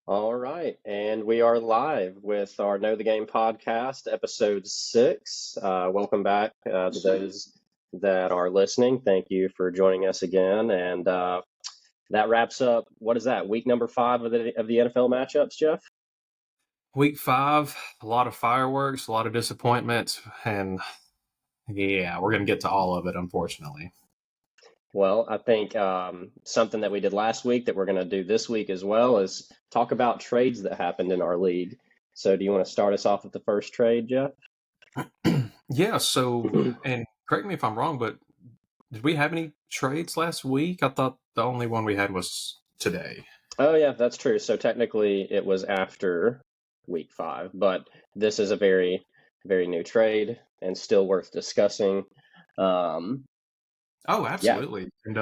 All right, and we are live with our Know the Game podcast, episode 6. Welcome back to those that are listening. Thank you for joining us again. And that wraps up, what is that, week number 5 of the NFL matchups, Jeff? Week 5, a lot of fireworks, a lot of disappointments, and yeah, we're going to get to all of it, unfortunately. Well, I think something that we did last week that we're going to do this week as well is talk about trades that happened in our league. So, do you want to start us off with the first trade, Jeff? Yeah, so, and correct me if I'm wrong, but did we have any trades last week? I thought the only one we had was today. Oh, yeah, that's true. So technically it was after week 5, but this is a very, very new trade and still worth discussing. Um, Oh, yeah, absolutely. And,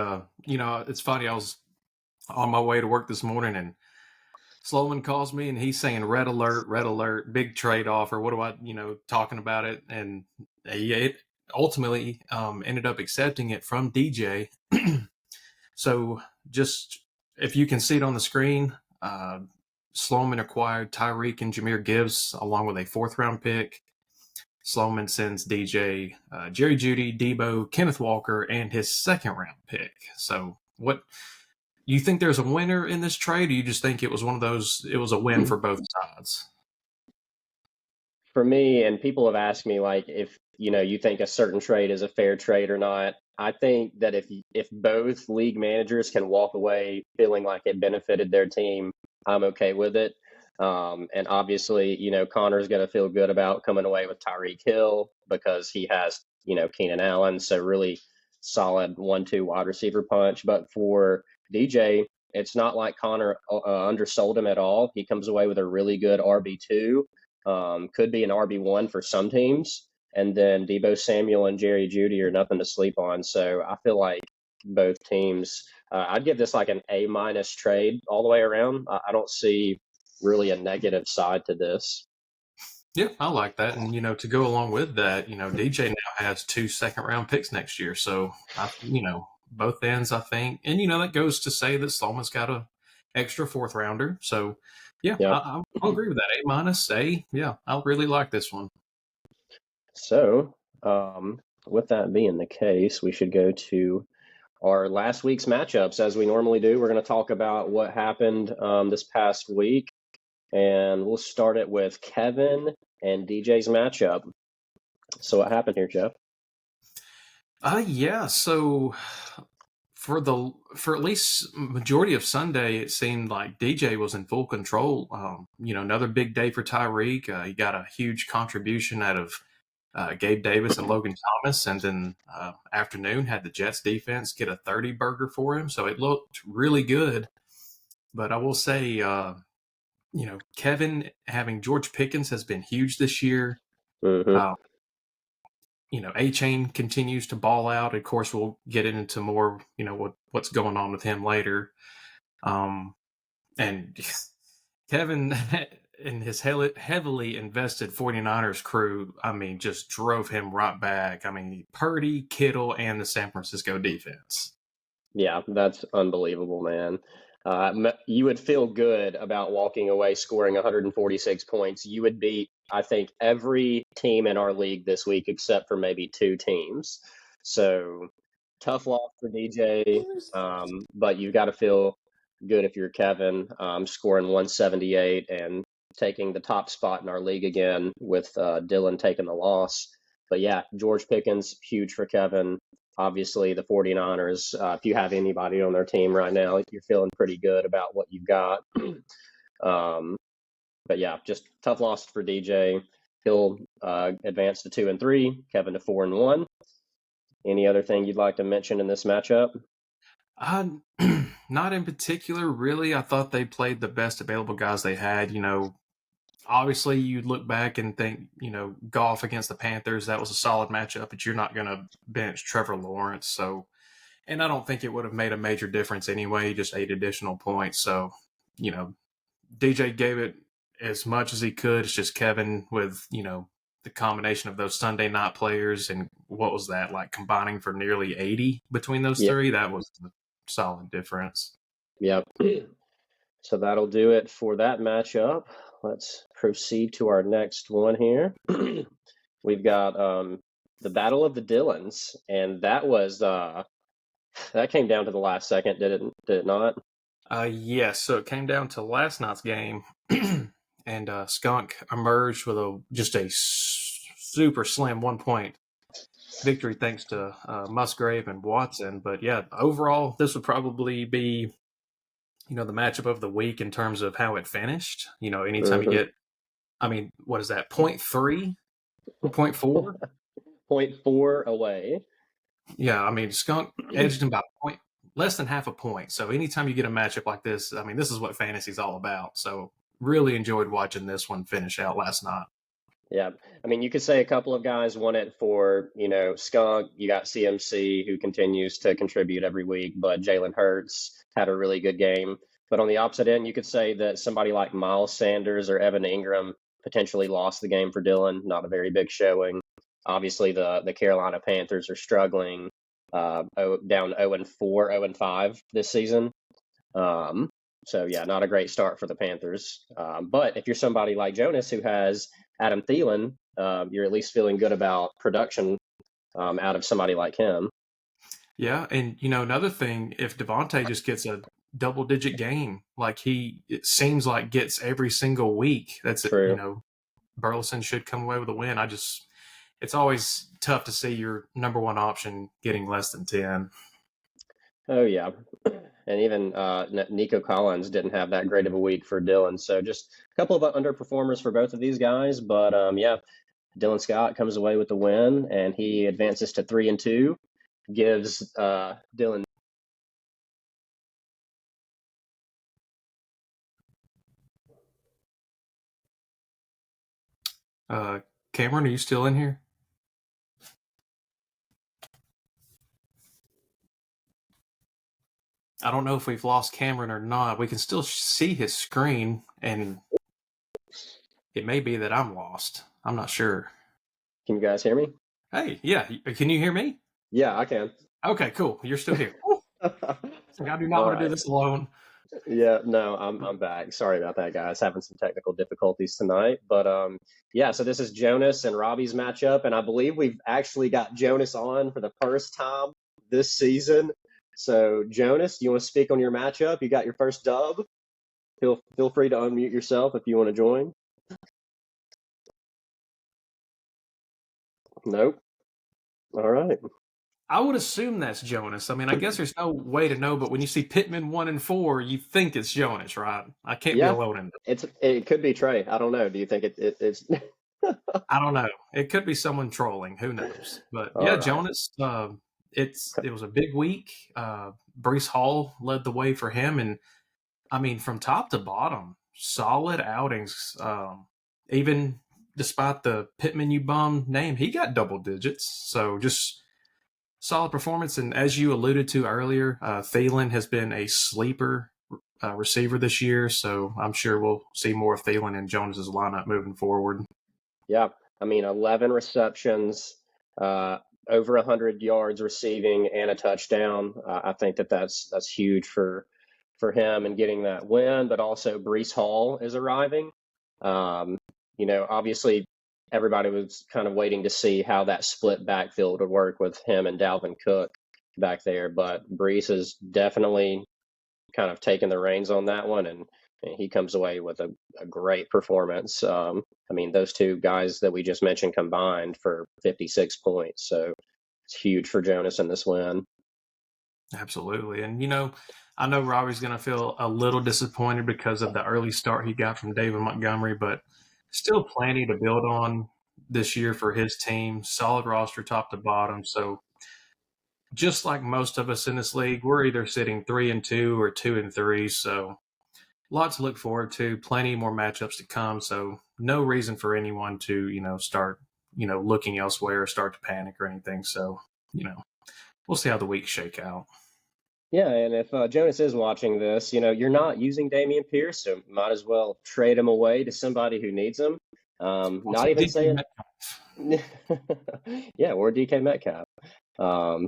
it's funny. I was on my way to work this morning and Sloman calls me and he's saying red alert, big trade offer. What do I, talking about it? And it ultimately ended up accepting it from DJ. So just if you can see it on the screen, Sloman acquired Tyreek and Jahmyr Gibbs along with a 4th-round pick. Sloman sends DJ Jerry Jeudy, Debo, Kenneth Walker, and his 2nd-round pick. So what you think there's a winner in this trade, or you just think it was one of those, it was a win for both sides? for me, and people have asked me like if you think a certain trade is a fair trade or not. I think that if both league managers can walk away feeling like it benefited their team, I'm okay with it. And obviously, Connor's going to feel good about coming away with Tyreek Hill because he has, Keenan Allen. So really solid 1-2 wide receiver punch. But for DJ, it's not like Connor undersold him at all. He comes away with a really good RB2. Could be an RB1 for some teams. And then Debo Samuel and Jerry Jeudy are nothing to sleep on. So I feel like both teams, I'd give this like an A- trade all the way around. I don't see really a negative side to this. Yeah, I like that. And, to go along with that, DJ now has 2 2nd-round picks next year. So, both ends, I think. And, that goes to say that Sloman's got a extra 4th-rounder. So, yeah, Yep. I'll agree with that. A-. Yeah, I really like this one. So, with that being the case, we should go to our last week's matchups as we normally do. We're going to talk about what happened this past week, and we'll start it with Kevin and DJ's matchup. So, what happened here, Jeff? Yeah, so for at least majority of Sunday, it seemed like DJ was in full control. Another big day for Tyreek. He got a huge contribution out of Gabe Davis and Logan Thomas, and then afternoon had the Jets defense get a 30 burger for him, so it looked really good. But I will say, Kevin having George Pickens has been huge this year. Mm-hmm. A-Chain continues to ball out. Of course, we'll get into more, what's going on with him later. And Kevin and his heavily invested 49ers crew, just drove him right back. Purdy, Kittle, and the San Francisco defense. Yeah, that's unbelievable, man. You would feel good about walking away scoring 146 points. You would beat, I think, every team in our league this week except for maybe 2 teams. So tough loss for DJ, but you've got to feel good if you're Kevin, scoring 178 and taking the top spot in our league again with Dylan taking the loss. But yeah, George Pickens, huge for Kevin. Obviously, the 49ers, if you have anybody on their team right now, you're feeling pretty good about what you've got. But yeah, just tough loss for DJ. He'll advance to 2-3, Kevin to 4-1. Any other thing you'd like to mention in this matchup? Not in particular, really. I thought they played the best available guys they had. Obviously you'd look back and think, Goff against the Panthers, that was a solid matchup, but you're not going to bench Trevor Lawrence. So, and I don't think it would have made a major difference anyway, just 8 additional points. So, DJ gave it as much as he could. It's just Kevin with, the combination of those Sunday night players and what was that, like combining for nearly 80 between those Yeah, three? That was a solid difference. yep. So that'll do it for that matchup. Let's proceed to our next one here. We've got the Battle of the Dylans, and that was that came down to the last second, did it not? Yes. So it came down to last night's game, and Skunk emerged with just a super slim 1-point victory thanks to Musgrave and Watson. But yeah, overall, this would probably be, the matchup of the week in terms of how it finished. Anytime you get, what is that, 0.3, 0.4? 0.4 away. Yeah, Skunk edged him by less than half a point. So anytime you get a matchup like this, this is what fantasy is all about. So really enjoyed watching this one finish out last night. Yeah. You could say a couple of guys won it for, Skunk. You got CMC, who continues to contribute every week, but Jalen Hurts had a really good game. But on the opposite end, you could say that somebody like Miles Sanders or Evan Ingram potentially lost the game for Dylan. Not a very big showing. Obviously, the Carolina Panthers are struggling, down 0-4, 0-5 this season. So yeah, not a great start for the Panthers. But if you're somebody like Jonas who has Adam Thielen, you're at least feeling good about production out of somebody like him. Yeah, and another thing, if Devontae just gets a double-digit game like it seems like gets every single week, that's True. Burleson should come away with a win. It's always tough to see your number one option getting less than 10. Oh yeah, and even Nico Collins didn't have that great of a week for Dylan. So just a couple of underperformers for both of these guys, but yeah, Dylan Scott comes away with the win, and he advances to 3-2. Gives Dylan. Cameron, are you still in here? I don't know if we've lost Cameron or not. We can still see his screen, and it may be that I'm lost. I'm not sure. Can you guys hear me? Hey, yeah. Can you hear me? Yeah, I can. Okay, cool. You're still here. I do not want to do this alone. Yeah, no, I'm back. Sorry about that, guys. Having some technical difficulties tonight. But yeah, so this is Jonas and Robbie's matchup, and I believe we've actually got Jonas on for the first time this season. So Jonas, do you want to speak on your matchup? You got your first dub. Feel free to unmute yourself if you want to join. Nope. All right. I would assume that's Jonas. I guess there's no way to know, but when you see Pittman 1-4, you think it's Jonas, right? I can't be alone in that. It could be Trey. I don't know. Do you think it's? I don't know. It could be someone trolling. Who knows? But yeah, right. Jonas. It was a big week. Breece Hall led the way for him, and from top to bottom, solid outings. Even despite the Pittman you bum name, he got double digits. So just solid performance. And as you alluded to earlier, Thielen has been a sleeper receiver this year. So I'm sure we'll see more of Thielen in Jonas's lineup moving forward. Yeah. 11 receptions, over 100 yards receiving and a touchdown. I think that's huge for him and getting that win, but also Breece Hall is arriving. Obviously everybody was kind of waiting to see how that split backfield would work with him and Dalvin Cook back there, but Breece has definitely kind of taken the reins on that one, and he comes away with a great performance. Those two guys that we just mentioned combined for 56 points. So it's huge for Jonas in this win. Absolutely. And, I know Robbie's going to feel a little disappointed because of the early start he got from David Montgomery, but still plenty to build on this year for his team. Solid roster top to bottom. So just like most of us in this league, we're either sitting 3-2 or 2-3. So lots to look forward to, plenty more matchups to come. So no reason for anyone to, start, looking elsewhere or start to panic or anything. So, we'll see how the weeks shake out. Yeah, and if Jonas is watching this, you're not using Dameon Pierce, so might as well trade him away to somebody who needs him. Not even saying, yeah, or DK Metcalf.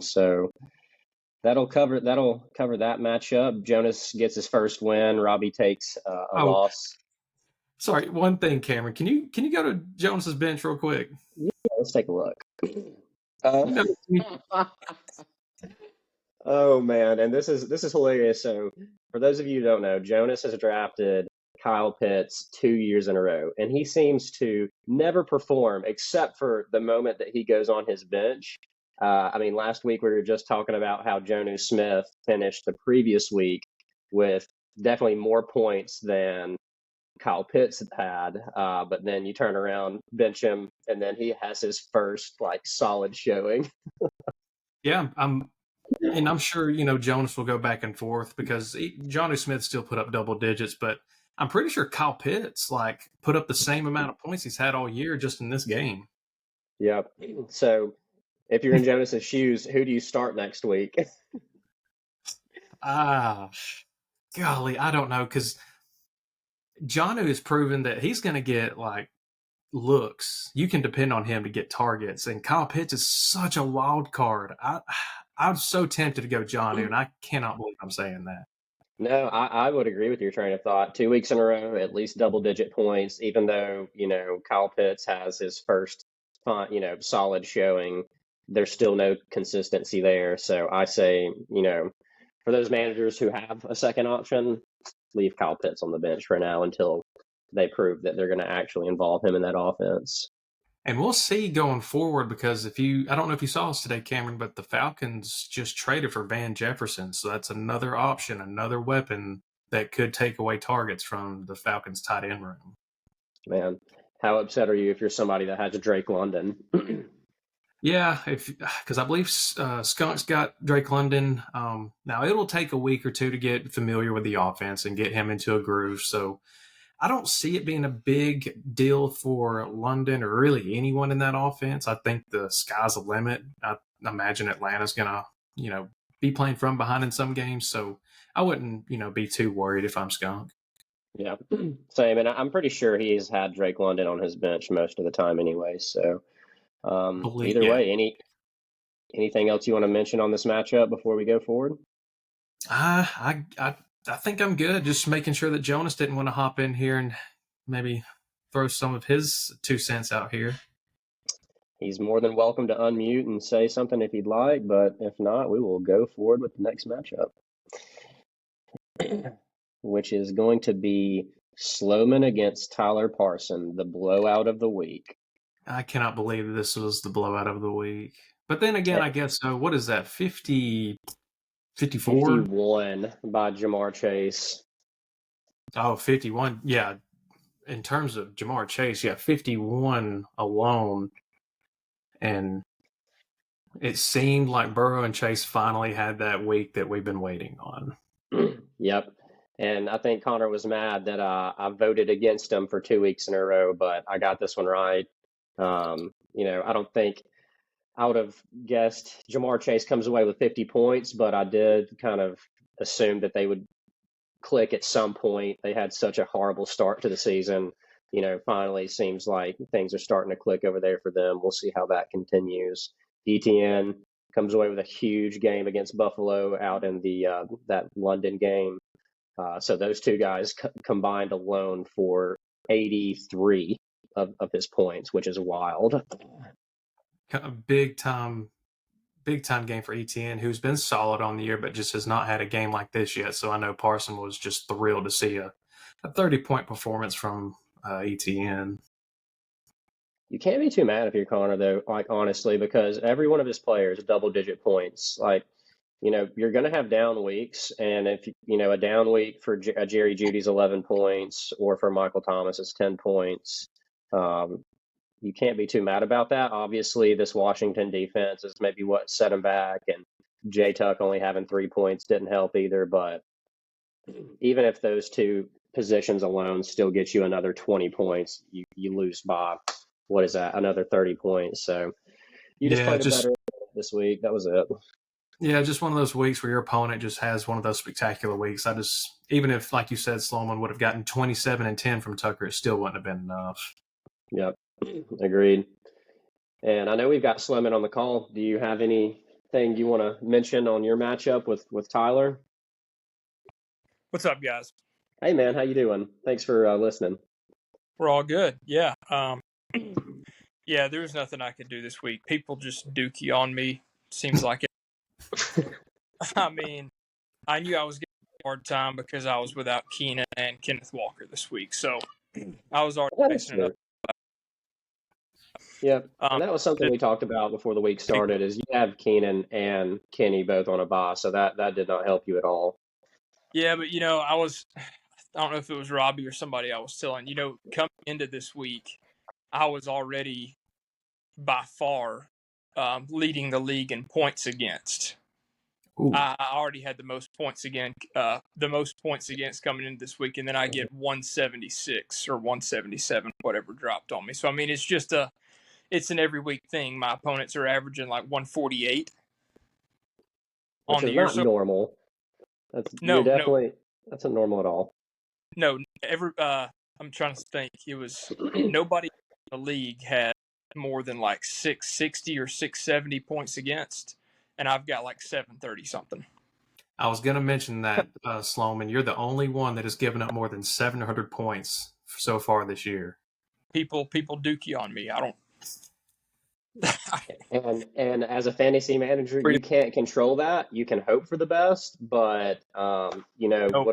So that'll cover that matchup. Jonas gets his first win. Robbie takes a Oh, loss. sorry. One thing, Cameron, can you go to Jonas's bench real quick? Yeah, let's take a look. You know, Oh man, and this is hilarious. So, for those of you who don't know, Jonas has drafted Kyle Pitts 2 years in a row, and he seems to never perform except for the moment that he goes on his bench. I mean, last week we were just talking about how Jonnu Smith finished the previous week with definitely more points than Kyle Pitts had, but then you turn around, bench him, and then he has his first like solid showing. yeah, I'm sure Jonas will go back and forth because Johnny Smith still put up double digits, but I'm pretty sure Kyle Pitts like put up the same amount of points he's had all year just in this game. Yep. So if you're in Jonas's shoes, who do you start next week? Ah, golly, I don't know because Jonnu has proven that he's going to get like looks. You can depend on him to get targets, and Kyle Pitts is such a wild card. I'm so tempted to go Jonnu, and I cannot believe I'm saying that. No, I would agree with your train of thought. 2 weeks in a row, at least double-digit points, even though, Kyle Pitts has his first, solid showing, there's still no consistency there. So I say, for those managers who have a second option, leave Kyle Pitts on the bench for now until they prove that they're going to actually involve him in that offense. And we'll see going forward because I don't know if you saw us today, Cameron, but the Falcons just traded for Van Jefferson. So that's another option, another weapon that could take away targets from the Falcons tight end room. Man, how upset are you if you're somebody that has a Drake London? Yeah, because I believe Skunk's got Drake London. Now it'll take a week or two to get familiar with the offense and get him into a groove. So I don't see it being a big deal for London or really anyone in that offense. I think the sky's the limit. I imagine Atlanta's gonna, be playing from behind in some games. So I wouldn't, be too worried if I'm Skunk. Yeah, same. And I'm pretty sure he's had Drake London on his bench most of the time anyway. So either Yeah. way, anything else you want to mention on this matchup before we go forward? I think I'm good. Just making sure that Jonas didn't want to hop in here and maybe throw some of his 2 cents out here. He's more than welcome to unmute and say something if he'd like, but if not, we will go forward with the next matchup, which is going to be Sloman against Tyler Parson, the blowout of the week. I cannot believe this was the blowout of the week. But then again, I guess so. What is that? 54? 51 by Ja'Marr Chase. Oh, 51. Yeah. In terms of Ja'Marr Chase, yeah, 51 alone. And it seemed like Burrow and Chase finally had that week that we've been waiting on. Yep. And I think Connor was mad that I voted against him for 2 weeks in a row, but I got this one right. I don't think I would have guessed Ja'Marr Chase comes away with 50 points, but I did kind of assume that they would click at some point. They had such a horrible start to the season. Finally seems like things are starting to click over there for them. We'll see how that continues. ETN comes away with a huge game against Buffalo out in the that London game. So those two guys combined alone for 83 of his points, which is wild. A big time game for ETN, who's been solid on the year, but just has not had a game like this yet. So I know Parson was just thrilled to see a 30-point performance from ETN. You can't be too mad if you're Connor, though, like honestly, because every one of his players double-digit points. Like, you're going to have down weeks, and if a down week for Jerry Jeudy's 11 points, or for Michael Thomas it's 10 points. You can't be too mad about that. Obviously, this Washington defense is maybe what set him back, and Jay Tuck only having 3 points didn't help either. But even if those two positions alone still get you another 20 points, you lose by, what is that, another 30 points. So you just played better this week. That was it. Yeah, just one of those weeks where your opponent just has one of those spectacular weeks. Even if, like you said, Sloman would have gotten 27 and 10 from Tucker, it still wouldn't have been enough. Yep, agreed. And I know we've got Sloman on the call. Do you have any anything you want to mention on your matchup with Tyler? What's up, guys? Hey, man, how you doing? Thanks for listening. We're all good. Yeah. Yeah, there's nothing I could do this week. People just dookie on me. Seems like it. I mean, I knew I was getting a hard time because I was without Keenan and Kenneth Walker this week. So I was already facing it up. Yeah, and that was something we talked about before the week started. Is you have Keenan and Kenny both on a bye, so that did not help you at all. Yeah, but I don't know if it was Robbie or somebody I was telling. Coming into this week, I was already by far leading the league in points against. I already had the most points against coming into this week, and then I get 176 or 177, whatever dropped on me. So I mean, it's an every week thing. My opponents are averaging like 148 on the year. Not normal. That's not normal at all. No, I'm trying to think. It was nobody in the league had more than like 660 or 670 points against, and I've got like 730 something. I was going to mention that, Sloman. You're the only one that has given up more than 700 points so far this year. People dookie on me. I don't. and as a fantasy manager, you can't control that. You can hope for the best, but what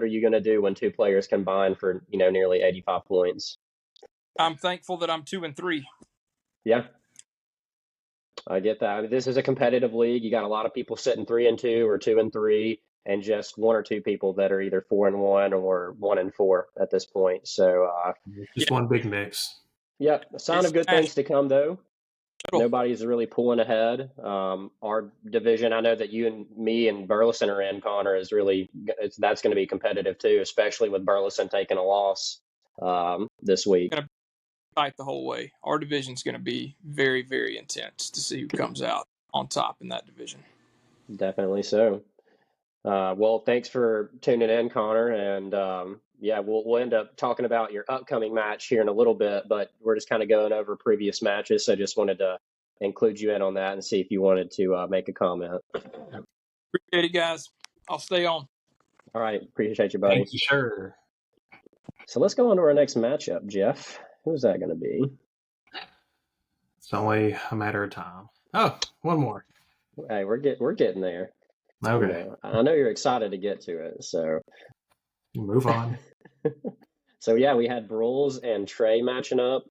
are you going to do when two players combine for nearly 85 points? I'm thankful that I'm 2-3. Yeah, I get that. I mean, this is a competitive league. You got a lot of people sitting 3-2 or 2-3, and just one or two people that are either 4-1 or 1-4 at this point. So just one big mix. Yep, a sign of good things to come, though. Nobody's really pulling ahead. Our division, I know that you and me and Burleson are in, Connor, that's going to be competitive too, especially with Burleson taking a loss this week. Going to fight the whole way. Our division's going to be very, very intense to see who comes out on top in that division. Definitely so. Well, thanks for tuning in, Connor, and we'll end up talking about your upcoming match here in a little bit, but we're just kind of going over previous matches, so just wanted to include you in on that and see if you wanted to make a comment. Appreciate it, guys. I'll stay on. All right. Appreciate you, buddy. Thank you, sure. So let's go on to our next matchup, Jeff. Who's that going to be? It's only a matter of time. Oh, one more. Hey, we're getting there. Okay. I know you're excited to get to it, so move on. So yeah, we had Brules and Trey matching up.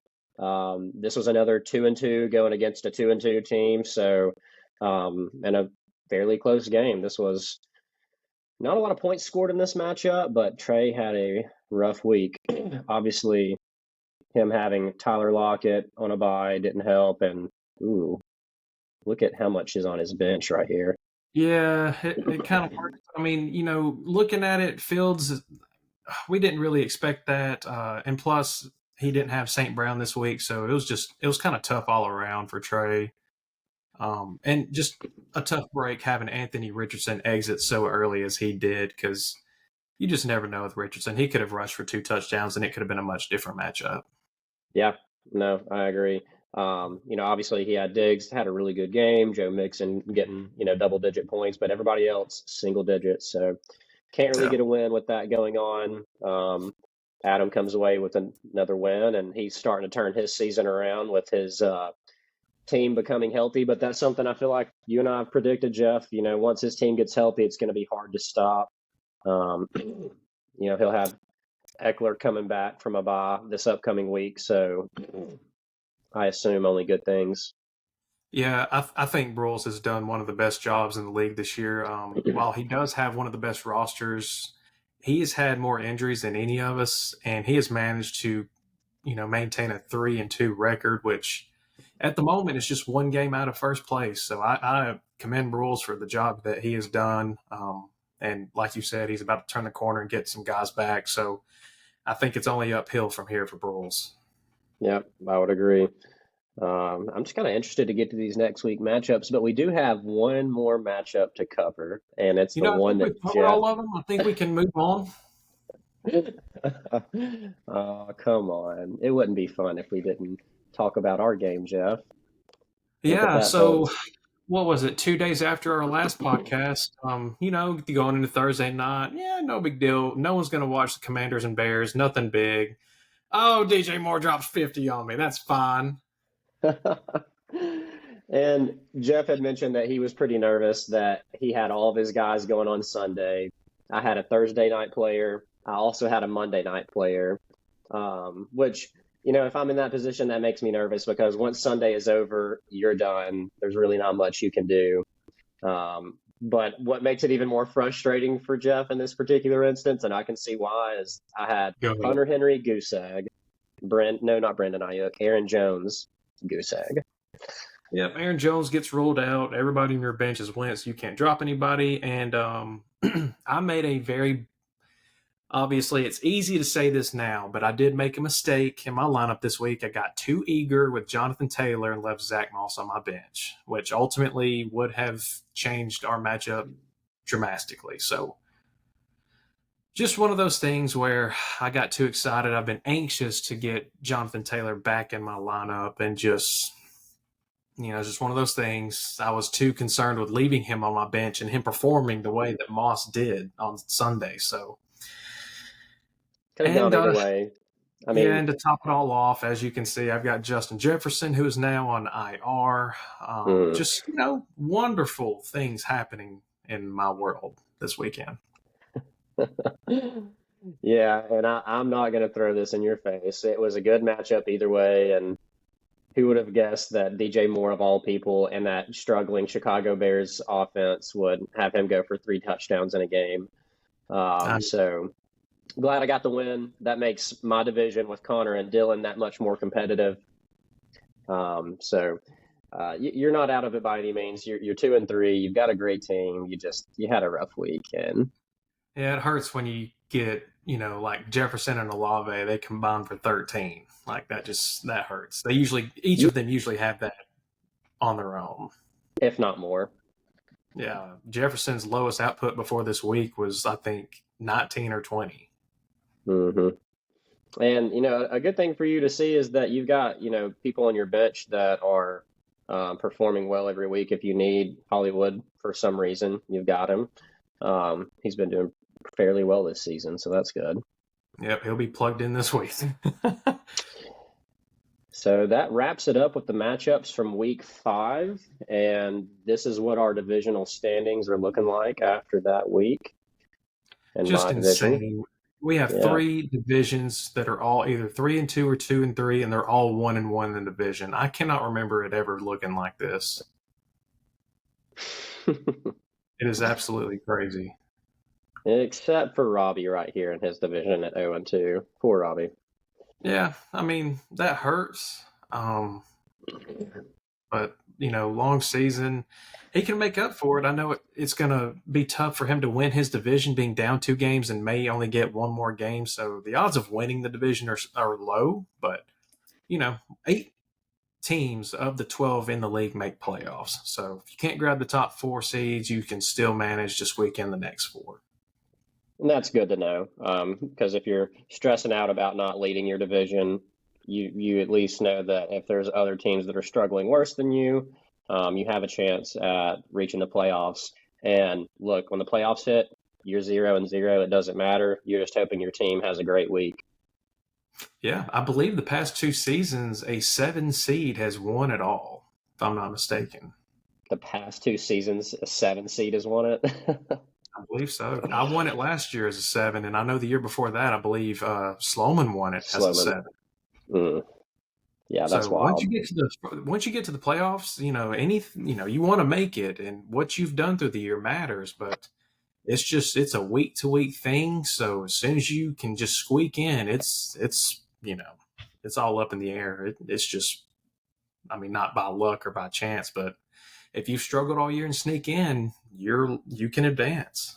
This was another 2-2 going against a 2-2 team. So, and a fairly close game. This was not a lot of points scored in this matchup, but Trey had a rough week. Obviously, him having Tyler Lockett on a bye didn't help. And look at how much is on his bench right here. Yeah, it kind of worked. I mean, looking at it, Fields, we didn't really expect that. And plus, he didn't have St. Brown this week, so it was kind of tough all around for Trey. And just a tough break having Anthony Richardson exit so early as he did, because you just never know with Richardson. He could have rushed for 2 touchdowns, and it could have been a much different matchup. Yeah, no, I agree. Obviously he had Diggs, had a really good game. Joe Mixon getting, double-digit points, but everybody else single digits. So can't really get a win with that going on. Adam comes away with another win, and he's starting to turn his season around with his team becoming healthy. But that's something I feel like you and I have predicted, Jeff. Once his team gets healthy, it's going to be hard to stop. He'll have Eckler coming back from a bye this upcoming week. So I assume only good things. Yeah, I think Brules has done one of the best jobs in the league this year. While he does have one of the best rosters, he has had more injuries than any of us, and he has managed to, maintain a 3-2 record, which at the moment is just one game out of first place. So I commend Brules for the job that he has done. And like you said, he's about to turn the corner and get some guys back. So I think it's only uphill from here for Brules. Yep, I would agree. I'm just kind of interested to get to these next week matchups, but we do have one more matchup to cover, and it's the one that Jeff... all of them. I think we can move on. Oh, come on. It wouldn't be fun if we didn't talk about our game, Jeff. Yeah, so what was it, 2 days after our last podcast, going into Thursday night, yeah, no big deal. No one's going to watch the Commanders and Bears, nothing big. Oh, DJ Moore drops 50 on me. That's fine. And Jeff had mentioned that he was pretty nervous that he had all of his guys going on Sunday. I had a Thursday night player. I also had a Monday night player, which, if I'm in that position, that makes me nervous because once Sunday is over, you're done. There's really not much you can do. But what makes it even more frustrating for Jeff in this particular instance, and I can see why, is I had Hunter Henry, goose egg. Not Brandon Ayuk, Aaron Jones, goose egg. Yep, Aaron Jones gets ruled out. Everybody in your bench is went, so you can't drop anybody. And I made a very obviously, it's easy to say this now, but I did make a mistake in my lineup this week. I got too eager with Jonathan Taylor and left Zach Moss on my bench, which ultimately would have changed our matchup dramatically. So just one of those things where I got too excited. I've been anxious to get Jonathan Taylor back in my lineup and just one of those things. I was too concerned with leaving him on my bench and him performing the way that Moss did on Sunday. So, could have gone either way. And to top it all off, as you can see, I've got Justin Jefferson, who is now on IR. Just, wonderful things happening in my world this weekend. Yeah, and I'm not going to throw this in your face. It was a good matchup either way, and who would have guessed that DJ Moore, of all people, and that struggling Chicago Bears offense would have him go for 3 touchdowns in a game. So glad I got the win. That makes my division with Connor and Dylan that much more competitive. You're not out of it by any means. You're 2-3. You've got a great team. You had a rough weekend. Yeah, it hurts when you get, like Jefferson and Olave, they combine for 13. Like that hurts. Each of them usually have that on their own. If not more. Yeah. Jefferson's lowest output before this week was, I think, 19 or 20. Mm-hmm. And, a good thing for you to see is that you've got, people on your bench that are performing well every week. If you need Hollywood for some reason, you've got him. He's been doing fairly well this season, so that's good. Yep, he'll be plugged in this week. So that wraps it up with the matchups from week 5, and this is what our divisional standings are looking like after that week. Just insane. We have 3 divisions that are all either 3-2 or 2-3, and they're all 1-1 in the division. I cannot remember it ever looking like this. It is absolutely crazy. Except for Robbie right here in his division at 0-2. Poor Robbie. Yeah, that hurts. But, long season, he can make up for it. I know it's going to be tough for him to win his division being down 2 games and may only get 1 more game. So the odds of winning the division are low. But, 8 teams of the 12 in the league make playoffs. So if you can't grab the top 4 seeds, you can still manage to squeak in the next 4. And that's good to know, because if you're stressing out about not leading your division, you at least know that if there's other teams that are struggling worse than you, you have a chance at reaching the playoffs. And look, when the playoffs hit, you're 0-0. It doesn't matter. You're just hoping your team has a great week. Yeah, I believe the past 2 seasons, a 7 seed has won it all, if I'm not mistaken. The past 2 seasons, a 7 seed has won it? I believe so. I won it last year as a 7, and I know the year before that, I believe Sloman won it as a 7. Yeah, that's wild. Once you get to the playoffs, you want to make it, and what you've done through the year matters. But it's a week to week thing. So as soon as you can just squeak in, it's all up in the air. It's just, not by luck or by chance, but if you've struggled all year and sneak in, you can advance.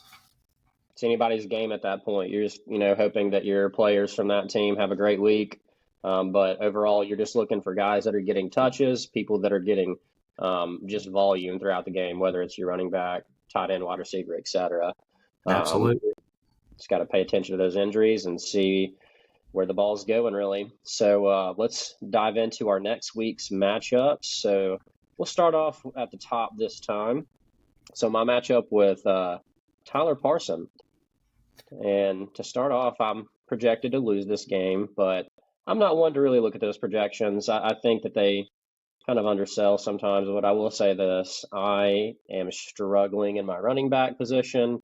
It's anybody's game at that point. You're just, hoping that your players from that team have a great week. But overall, you're just looking for guys that are getting touches, people that are getting just volume throughout the game, whether it's your running back, tight end, wide receiver, etc. Absolutely. Just got to pay attention to those injuries and see where the ball's going, really. So let's dive into our next week's matchups. So we'll start off at the top this time. So my matchup with Tyler Parson. And to start off, I'm projected to lose this game, but I'm not one to really look at those projections. I think that they kind of undersell sometimes, but I will say this. I am struggling in my running back position.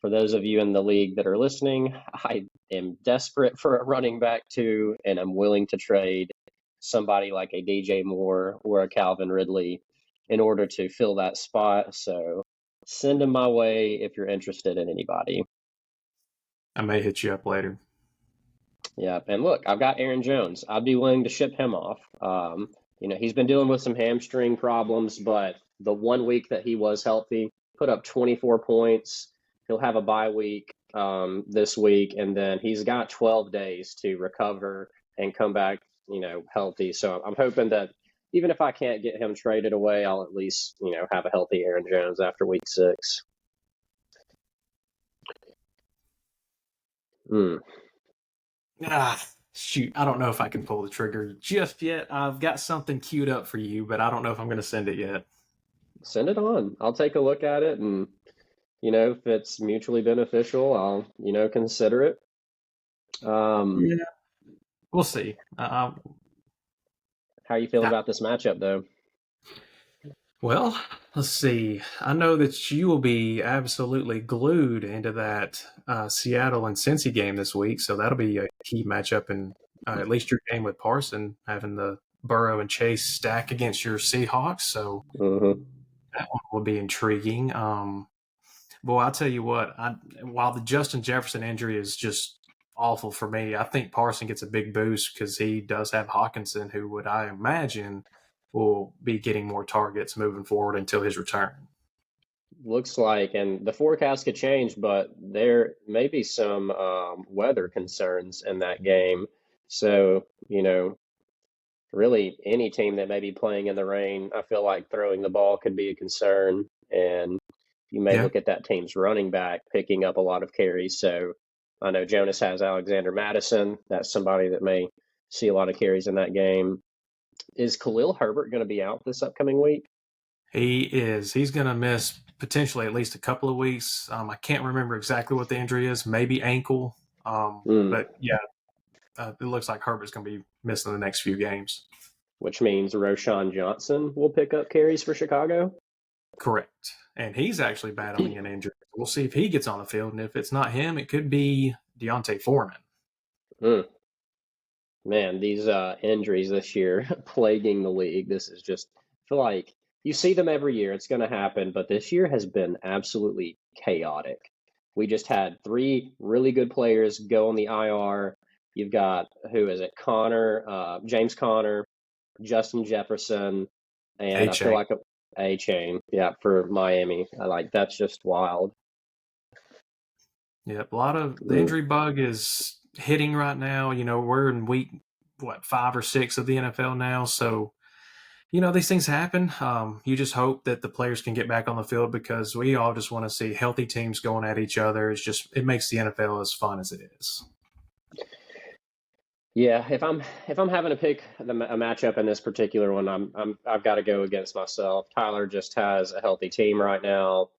For those of you in the league that are listening, I am desperate for a running back too, and I'm willing to trade somebody like a DJ Moore or a Calvin Ridley in order to fill that spot. So send them my way if you're interested in anybody. I may hit you up later. Yeah, and look, I've got Aaron Jones. I'd be willing to ship him off. He's been dealing with some hamstring problems, but the 1 week that he was healthy, put up 24 points. He'll have a bye week this week, and then he's got 12 days to recover and come back, healthy. So I'm hoping that even if I can't get him traded away, I'll at least, have a healthy Aaron Jones after week 6. Shoot, I don't know if I can pull the trigger just yet. I've got something queued up for you, but I don't know if I'm going to send it yet. Send it on. I'll take a look at it, and if it's mutually beneficial, I'll consider it. Yeah, we'll see. How are you feeling about this matchup, though? Well, let's see. I know that you will be absolutely glued into that Seattle and Cincy game this week, so that'll be a key matchup in at least your game with Parson, having the Burrow and Chase stack against your Seahawks. So that one will be intriguing. Boy, I'll tell you what, while the Justin Jefferson injury is just awful for me, I think Parson gets a big boost because he does have Hawkinson, who would, I imagine, will be getting more targets moving forward until his return. Looks like, and the forecast could change, but there may be some weather concerns in that game. So, really any team that may be playing in the rain, I feel like throwing the ball could be a concern. And you may look at that team's running back picking up a lot of carries. So I know Jonas has Alexander Madison. That's somebody that may see a lot of carries in that game. Is Khalil Herbert going to be out this upcoming week? He is. He's going to miss potentially at least a couple of weeks. I can't remember exactly what the injury is. Maybe ankle. But yeah, it looks like Herbert's going to be missing the next few games. Which means Roschon Johnson will pick up carries for Chicago? Correct. And he's actually battling an injury. We'll see if he gets on the field. And if it's not him, it could be Deontay Foreman. Man, these injuries this year plaguing the league. This is just, I feel like you see them every year. It's going to happen, but this year has been absolutely chaotic. We just had 3 really good players go on the IR. You've got, James Conner, Justin Jefferson, and I feel like A-Chain, for Miami. That's just wild. Yep, a lot of the injury bug is hitting right now. We're in week 5 or 6 of the NFL now, so these things happen. You just hope that the players can get back on the field because we all just want to see healthy teams going at each other. It makes the NFL as fun as it is. Yeah, if I'm having to pick a matchup in this particular one, I've got to go against myself. Tyler just has a healthy team right now.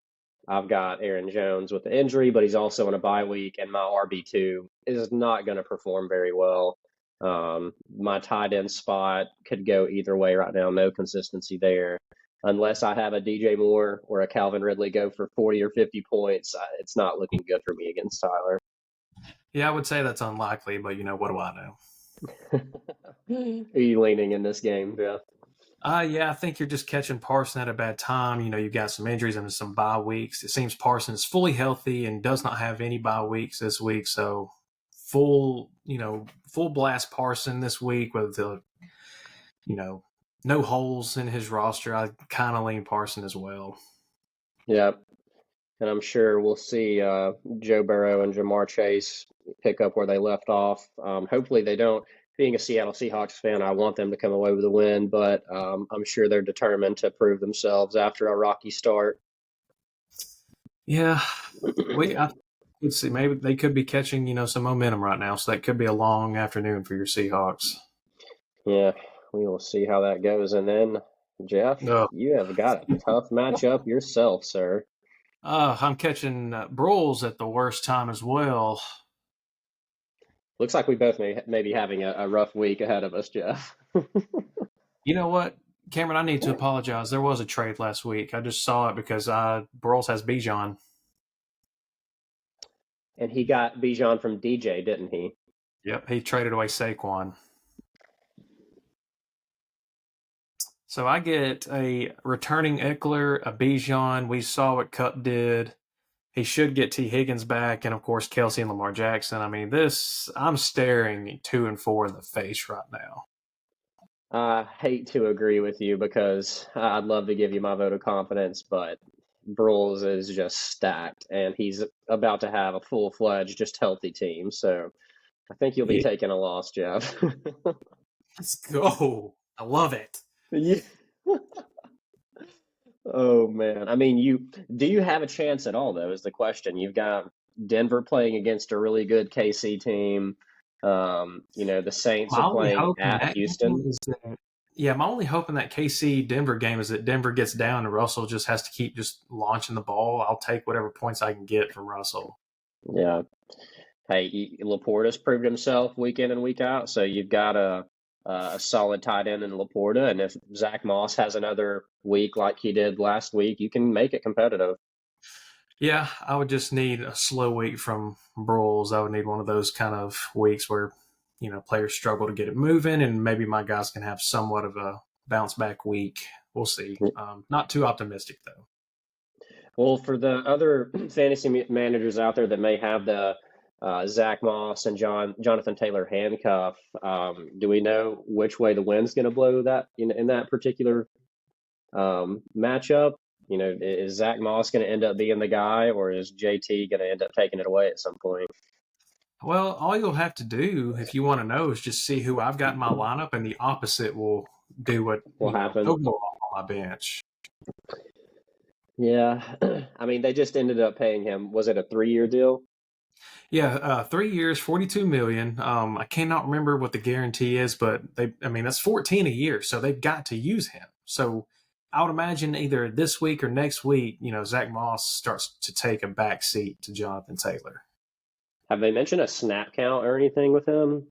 I've got Aaron Jones with the injury, but he's also in a bye week, and my RB2 is not going to perform very well. My tight end spot could go either way right now. No consistency there. Unless I have a DJ Moore or a Calvin Ridley go for 40 or 50 points, it's not looking good for me against Tyler. Yeah, I would say that's unlikely, but what do I know? Are you leaning in this game, Jeff? Yeah, I think you're just catching Parson at a bad time. You've got some injuries and some bye weeks. It seems Parson is fully healthy and does not have any bye weeks this week. So full blast Parson this week with no holes in his roster. I kind of lean Parson as well. Yeah. And I'm sure we'll see Joe Burrow and Jamar Chase pick up where they left off. Hopefully they don't. Being a Seattle Seahawks fan, I want them to come away with a win, but I'm sure they're determined to prove themselves after a rocky start. Yeah. Let's see. Maybe they could be catching, some momentum right now, so that could be a long afternoon for your Seahawks. Yeah, we will see how that goes. And then Jeff, No. you have got a tough matchup yourself, sir. I'm catching Broyles at the worst time as well. Looks like we both may be having a rough week ahead of us, Jeff. You know what, Cameron? I need to apologize. There was a trade last week. I just saw it because Broyles has Bijan. And he got Bijan from DJ, didn't he? Yep, he traded away Saquon. So I get a returning Eckler, a Bijan. We saw what Cup did. He should get T. Higgins back, and of course Kelsey and Lamar Jackson. I mean, I'm staring 2 and 4 in the face right now. I hate to agree with you because I'd love to give you my vote of confidence, but Broyles is just stacked, and he's about to have a full-fledged, just healthy team. So I think you'll be taking a loss, Jeff. Let's go. I love it. Yeah. Oh man. I mean, do you have a chance at all though, is the question. You've got Denver playing against a really good KC team. The Saints are playing at Houston. My only hope in that KC Denver game is that Denver gets down and Russell just has to keep just launching the ball. I'll take whatever points I can get from Russell. Yeah. Hey, Laporta's proved himself week in and week out, so you've got a solid tight end in Laporta, and if Zach Moss has another week like he did last week, you can make it competitive. Yeah, I would just need a slow week from Broyles. I would need one of those kind of weeks where, players struggle to get it moving, and maybe my guys can have somewhat of a bounce back week. We'll see. Not too optimistic, though. Well, for the other fantasy managers out there that may have the Zach Moss and Jonathan Taylor handcuff, do we know which way the wind's going to blow that in that particular matchup? Is Zach Moss going to end up being the guy, or is JT going to end up taking it away at some point? Well, all you'll have to do if you want to know is just see who I've got in my lineup, and the opposite will do what will happen. They'll go off on my bench. Yeah, I mean, they just ended up paying him. Was it a 3-year deal? Yeah, 3 years, $42 million. I cannot remember what the guarantee is, but that's $14 a year, so they've got to use him. So I would imagine either this week or next week, Zach Moss starts to take a back seat to Jonathan Taylor. Have they mentioned a snap count or anything with him?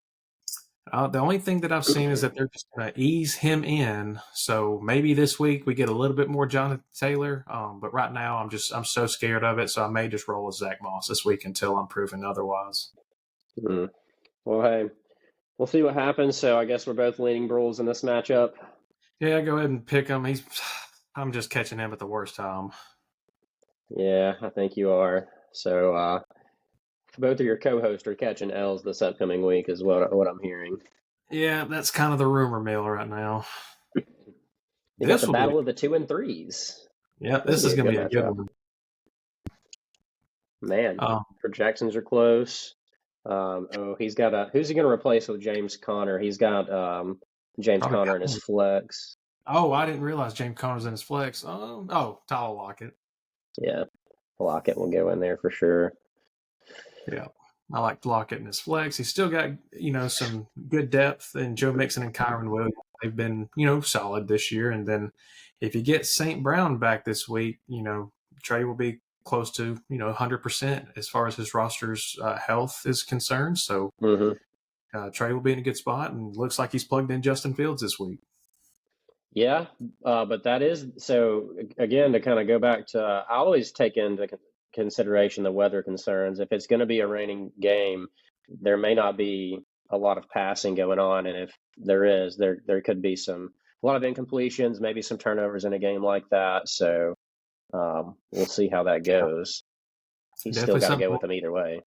The only thing that I've seen is that they're just going to ease him in. So maybe this week we get a little bit more Jonathan Taylor. But right now I'm so scared of it. So I may just roll with Zach Moss this week until I'm proven otherwise. Well, hey, we'll see what happens. So I guess we're both leaning Broyles in this matchup. Yeah, go ahead and pick him. I'm just catching him at the worst time. Yeah, I think you are. So both of your co-hosts are catching L's this upcoming week is what I'm hearing. Yeah, that's kind of the rumor mill right now. You got the battle of the 2 and 3s. Yeah, this is going to be a good one. Man, projections are close. Who's he going to replace with James Conner? He's got James Conner in his flex. Oh, I didn't realize James Conner's in his flex. Tyler Lockett. Yeah, Lockett will go in there for sure. Yeah, I like Lockett in his flex. He's still got, some good depth, and Joe Mixon and Kyron Williams, they've been, solid this year. And then if you get St. Brown back this week, Trey will be close to, 100% as far as his roster's health is concerned. So Trey will be in a good spot, and looks like he's plugged in Justin Fields this week. Yeah, but that is, so again, to kind of go back to, I always take into consideration the weather concerns. If it's going to be a raining game, there may not be a lot of passing going on, and if there is, there could be a lot of incompletions, maybe some turnovers in a game like that. So we'll see how that goes. He's definitely still got to go with them either way.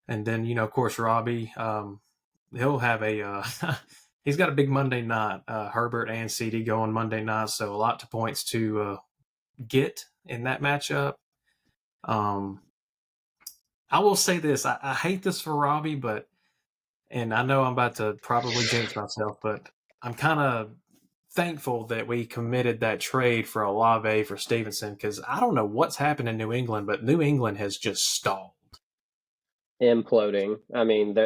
And then of course Robbie, he'll have he's got a big Monday night. Herbert and CD going Monday night, so a lot to points to get in that matchup. I will say this. I hate this for Robbie, and I know I'm about to probably jinx myself, but I'm kind of thankful that we committed that trade for Olave for Stevenson, because I don't know what's happened in New England, but New England has just stalled. Imploding. I mean,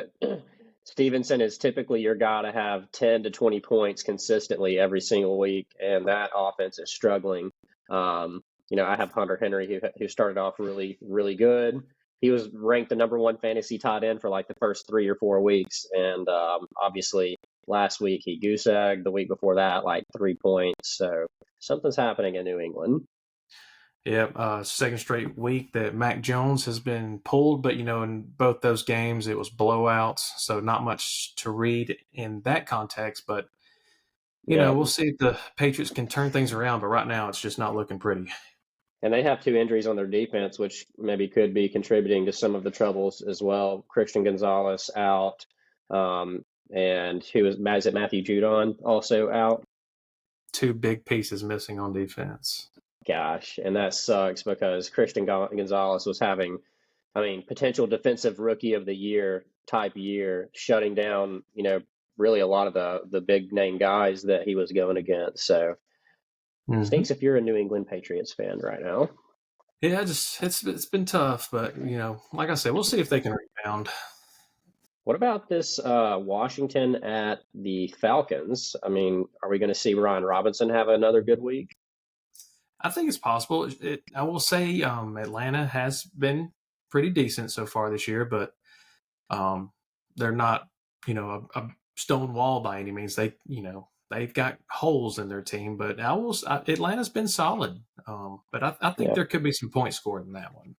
Stevenson is typically your guy to have 10 to 20 points consistently every single week, and that offense is struggling. I have Hunter Henry, who started off really, really good. He was ranked the number one fantasy tight end for like the first 3 or 4 weeks, and obviously last week he goose egged. The week before that, like 3 points. So something's happening in New England. Yeah, second straight week that Mac Jones has been pulled, but in both those games it was blowouts, so not much to read in that context. But we'll see if the Patriots can turn things around. But right now it's just not looking pretty. And they have 2 injuries on their defense, which maybe could be contributing to some of the troubles as well. Christian Gonzalez out, and is it Matthew Judon also out? 2 big pieces missing on defense. Gosh, and that sucks because Christian Gonzalez was having, potential defensive rookie of the year type year, shutting down, really a lot of the big name guys that he was going against. So stinks if you're a New England Patriots fan right now. Yeah, it's been tough, but like I said, we'll see if they can rebound. What about this Washington at the Falcons? Are we going to see Ryan Robinson have another good week? I think it's possible. I will say Atlanta has been pretty decent so far this year, but they're not, a stone wall by any means. They've got holes in their team, but Atlanta's been solid. But I think there could be some points scored in that one.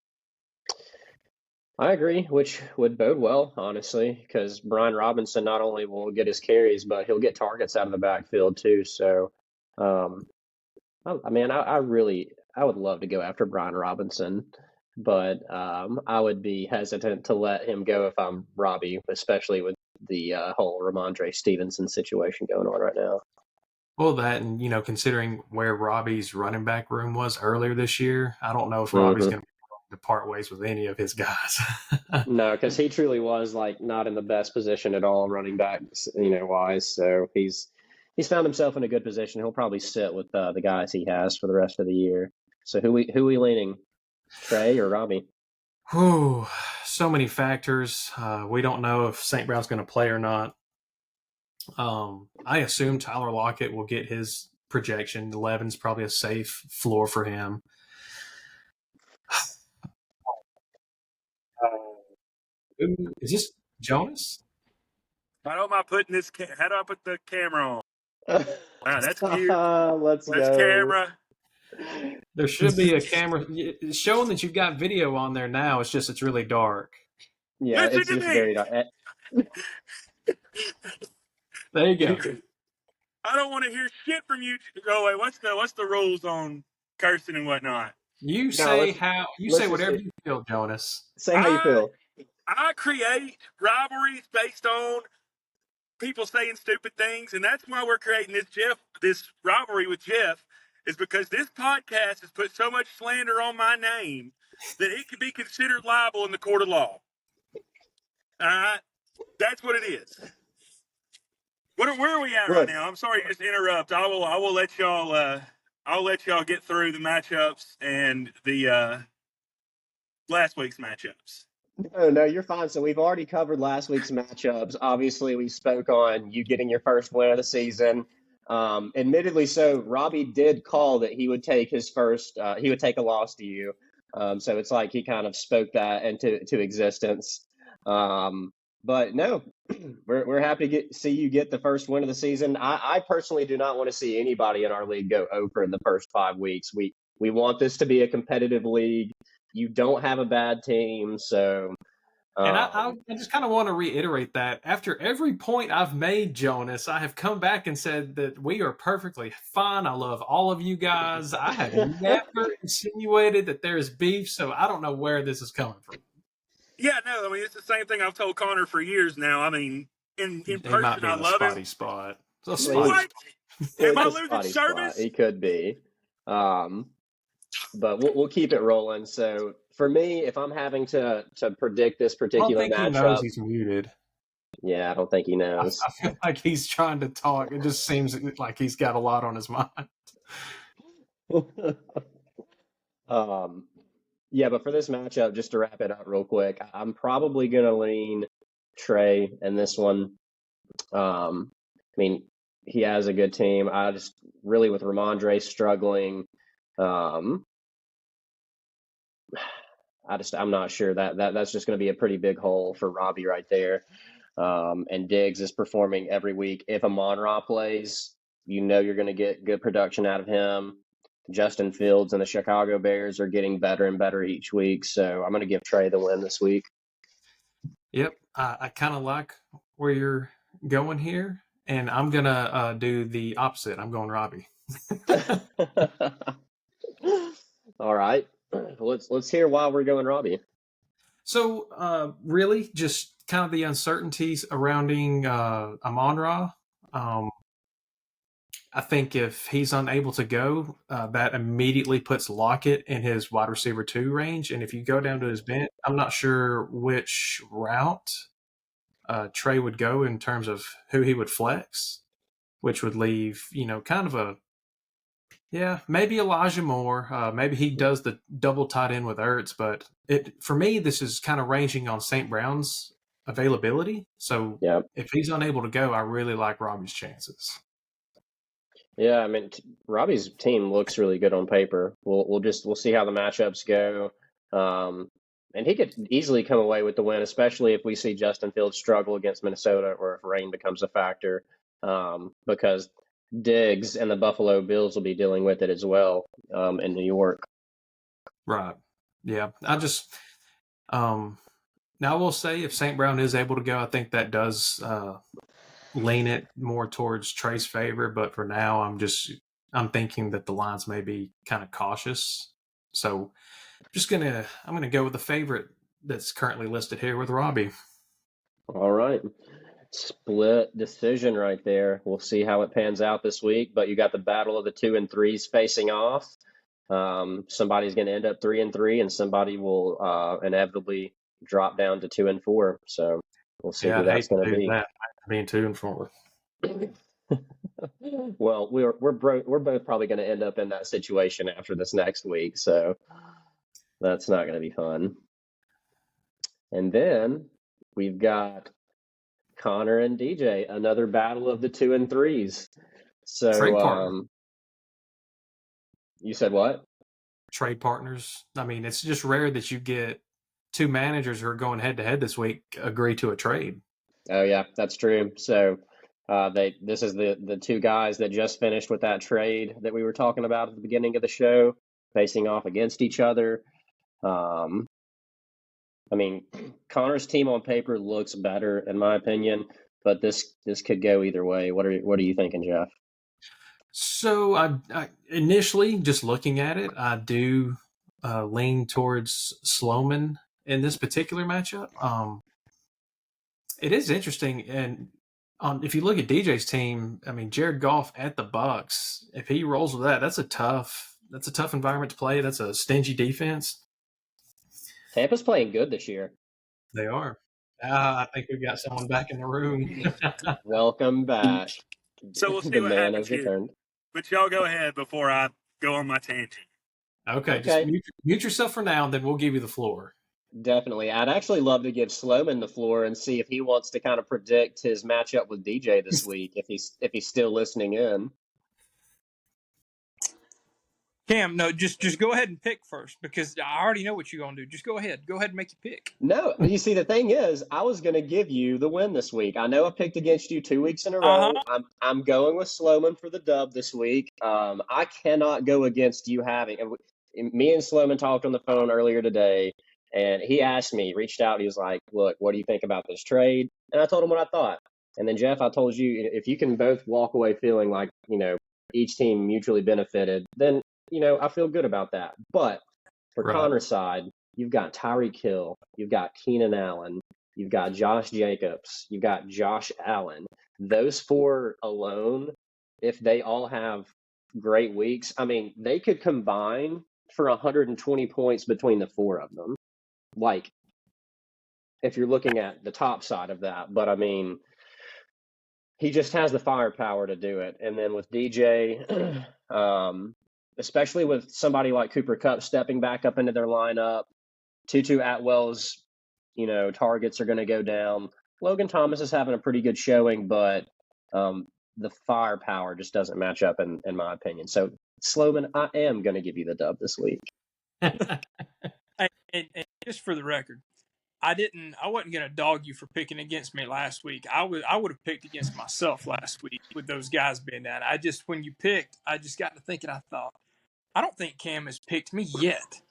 I agree, which would bode well, honestly, because Brian Robinson not only will get his carries, but he'll get targets out of the backfield too. So, I would love to go after Brian Robinson, but I would be hesitant to let him go if I'm Robbie, especially with the whole Ramondre Stevenson situation going on right now. Well, that, and considering where Robbie's running back room was earlier this year, I don't know if Robbie's going to part ways with any of his guys. No, because he truly was not in the best position at all running backs, wise. So he's found himself in a good position. He'll probably sit with the guys he has for the rest of the year. So who we leaning, Trey or Robbie? Whew, so many factors. We don't know if St. Brown's going to play or not. I assume Tyler Lockett will get his projection. 11's probably a safe floor for him. Is this Jonas? How do I put the camera on? Wow, that's cute. Let's go. Camera. There should be a camera showing that you've got video on there now. It's really dark. Yeah, Listen it's just me. very dark. There you go. I don't want to hear shit from you. Go away. What's the rules on cursing and whatnot? You say whatever you feel, Jonas. Say how you feel. I create rivalries based on people saying stupid things, and that's why we're creating this rivalry with Jeff, is because this podcast has put so much slander on my name that it could be considered liable in the court of law. All right? That's what it is. Where are we at right now? I'm sorry to just interrupt. I will let y'all I'll let y'all get through the matchups and the last week's matchups. No, you're fine. So we've already covered last week's matchups. Obviously, we spoke on you getting your first win of the season. Admittedly, so Robbie did call that he would take his first. He would take a loss to you. So it's like he kind of spoke that into existence. But no, we're happy to see you get the first win of the season. I personally do not want to see anybody in our league go over in the first 5 weeks. We want this to be a competitive league. You don't have a bad team, so. And I just kind of want to reiterate that after every point I've made, Jonas, I have come back and said that we are perfectly fine. I love all of you guys. I have never insinuated that there is beef, so I don't know where this is coming from. Yeah, no, it's the same thing I've told Connor for years now. In person, I love him. Spot. What? Am I losing service? He could be. But we'll keep it rolling. So for me, if I'm having to predict this particular matchup, he knows he's muted. Yeah, I don't think he knows. I feel like he's trying to talk. It just seems like he's got a lot on his mind. Yeah, but for this matchup, just to wrap it up real quick, I'm probably going to lean Trey in this one. I mean, he has a good team. I just really with Ramondre struggling. I'm not sure that's just going to be a pretty big hole for Robbie right there. And Diggs is performing every week. If Amon-Ra plays, you know you're going to get good production out of him. Justin Fields and the Chicago Bears are getting better and better each week. So I'm going to give Trey the win this week. Yep. I kind of like where you're going here, and I'm going to do the opposite. I'm going Robbie. All right. Let's hear why we're going Robbie. So really just kind of the uncertainties surrounding Amon-Ra. I think if he's unable to go, that immediately puts Lockett in his wide receiver 2 range. And if you go down to his bench, I'm not sure which route Trey would go in terms of who he would flex, which would leave, kind of maybe Elijah Moore. Maybe he does the double tight end with Ertz. But for me, this is kind of ranging on St. Brown's availability. So if he's unable to go, I really like Robbie's chances. Yeah, I mean, Robbie's team looks really good on paper. We'll see how the matchups go, and he could easily come away with the win, especially if we see Justin Fields struggle against Minnesota or if rain becomes a factor, because Diggs and the Buffalo Bills will be dealing with it as well in New York. Right. Yeah. Now I will say if St. Brown is able to go, I think that does lean it more towards Trey's favor, but for now I'm thinking that the lines may be kind of cautious. So I'm gonna go with the favorite that's currently listed here with Robbie. All right. Split decision right there. We'll see how it pans out this week, but you got the battle of the 2 and 3s facing off. Somebody's going to end up 3 and 3, and somebody will inevitably drop down to 2 and 4. So we'll see who that's going to be. Being 2 and 4. Well, we're both probably going to end up in that situation after this next week, so that's not going to be fun. And then we've got Connor and DJ, another battle of the 2 and 3s. So, you said what? Trade partners. I mean, it's just rare that you get 2 managers who are going head to head this week agree to a trade. Oh yeah, that's true. So this is the 2 guys that just finished with that trade that we were talking about at the beginning of the show, facing off against each other. I mean, Connor's team on paper looks better in my opinion, but this could go either way. What are you thinking, Jeff? So I initially just looking at it, I do lean towards Sloman in this particular matchup. It is interesting, and if you look at DJ's team, I mean, Jared Goff at the Bucs, if he rolls with that, that's a tough environment to play. That's a stingy defense. Tampa's playing good this year. They are. I think we've got someone back in the room. Welcome back. So we'll see what happens here. But y'all go ahead before I go on my tangent. Okay. Just mute yourself for now, and then we'll give you the floor. Definitely. I'd actually love to give Sloman the floor and see if he wants to kind of predict his matchup with DJ this week, if he's still listening in. Cam, no, just go ahead and pick first, because I already know what you're going to do. Just go ahead. Go ahead and make your pick. No, you see, the thing is, I was going to give you the win this week. I know I picked against you 2 weeks in a row. I'm going with Sloman for the dub this week. I cannot go against you having – me and Sloman talked on the phone earlier today, and he asked me, reached out, he was like, look, what do you think about this trade? And I told him what I thought. And then, Jeff, I told you, if you can both walk away feeling like, each team mutually benefited, then – I feel good about that. But for Connor's side, you've got Tyreek Hill, you've got Keenan Allen, you've got Josh Jacobs, you've got Josh Allen. Those 4 alone, if they all have great weeks, I mean, they could combine for 120 points between the 4 of them. Like, if you're looking at the top side of that. But, I mean, he just has the firepower to do it. And then with DJ, especially with somebody like Cooper Kupp stepping back up into their lineup, Tutu Atwell's, targets are going to go down. Logan Thomas is having a pretty good showing, but the firepower just doesn't match up in my opinion. So, Sloman, I am going to give you the dub this week. And just for the record, I wasn't gonna dog you for picking against me last week. I would have picked against myself last week with those guys being down. When you picked, I just got to thinking. I thought, I don't think Cam has picked me yet.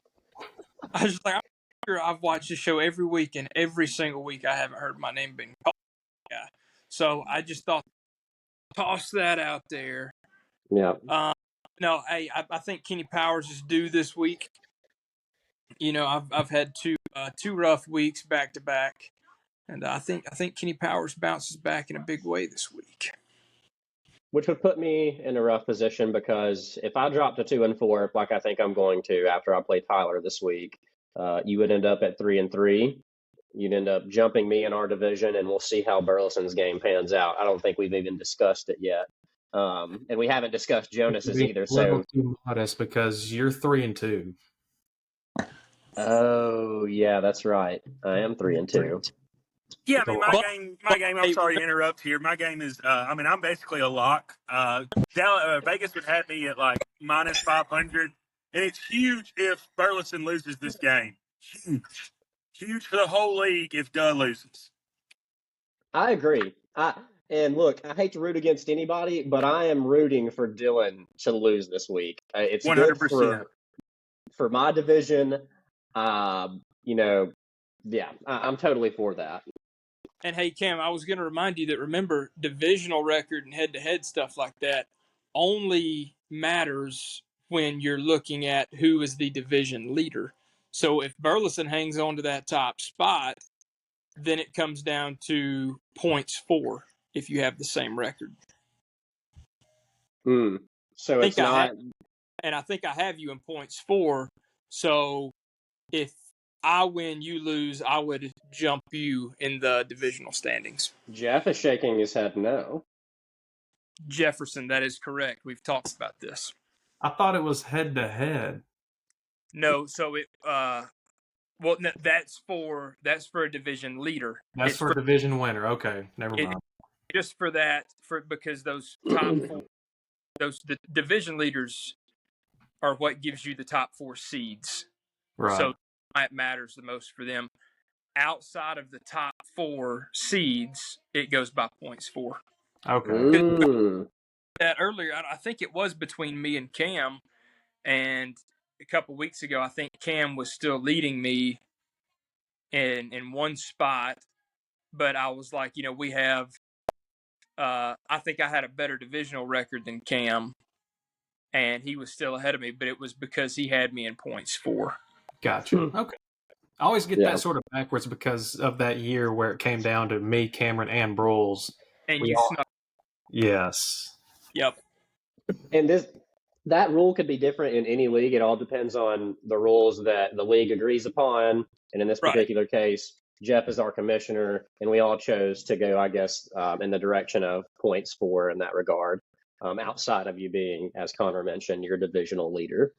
I was just like, I'm sure I've watched the show every week, and every single week I haven't heard my name being called. Yeah, so I just thought, toss that out there. Yeah. No, hey, I think Kenny Powers is due this week. You know, I've had two rough weeks back to back, and I think Kenny Powers bounces back in a big way this week. Which would put me in a rough position because if I drop to 2-4, like I think I'm going to after I play Tyler this week, you would end up at 3-3. You'd end up jumping me in our division, and we'll see how Burleson's game pans out. I don't think we've even discussed it yet, and we haven't discussed Jonas's either. A little too modest because you're 3-2. Oh yeah, that's right. I am 3-2. Yeah, I mean, my game. I'm sorry to interrupt here. My game is. I'm basically a lock. Vegas would have me at like minus 500, and it's huge if Burleson loses this game. Huge for the whole league if Duh loses. I agree. And look, I hate to root against anybody, but I am rooting for Dylan to lose this week. It's 100% good for my division. I'm totally for that. And hey, Cam, I was going to remind you that remember, divisional record and head-to-head stuff like that only matters when you're looking at who is the division leader. So if Burleson hangs on to that top spot, then it comes down to points for if you have the same record. So it's not. And I think I have you in points for. So if I win, you lose, I would jump you in the divisional standings. Jeff is shaking his head no. Jefferson, that is correct. We've talked about this. I thought it was head-to-head. No, so that's for a division leader. That's for a division winner. Okay, never mind. Just for that, because those top four, the division leaders are what gives you the top 4 seeds. Right. So it matters the most for them. Outside of the top 4 seeds, it goes by points for. Okay. That earlier, I think it was between me and Cam, and a couple weeks ago, I think Cam was still leading me in one spot, but I was like, we have. I think I had a better divisional record than Cam, and he was still ahead of me, but it was because he had me in points for. Gotcha. Okay. I always get that sort of backwards because of that year where it came down to me, Cameron, and Broles. And snuck. Yes. Yep. And that rule could be different in any league. It all depends on the rules that the league agrees upon. And in this particular case, Jeff is our commissioner, and we all chose to go, I guess, in the direction of points for in that regard, outside of you being, as Connor mentioned, your divisional leader.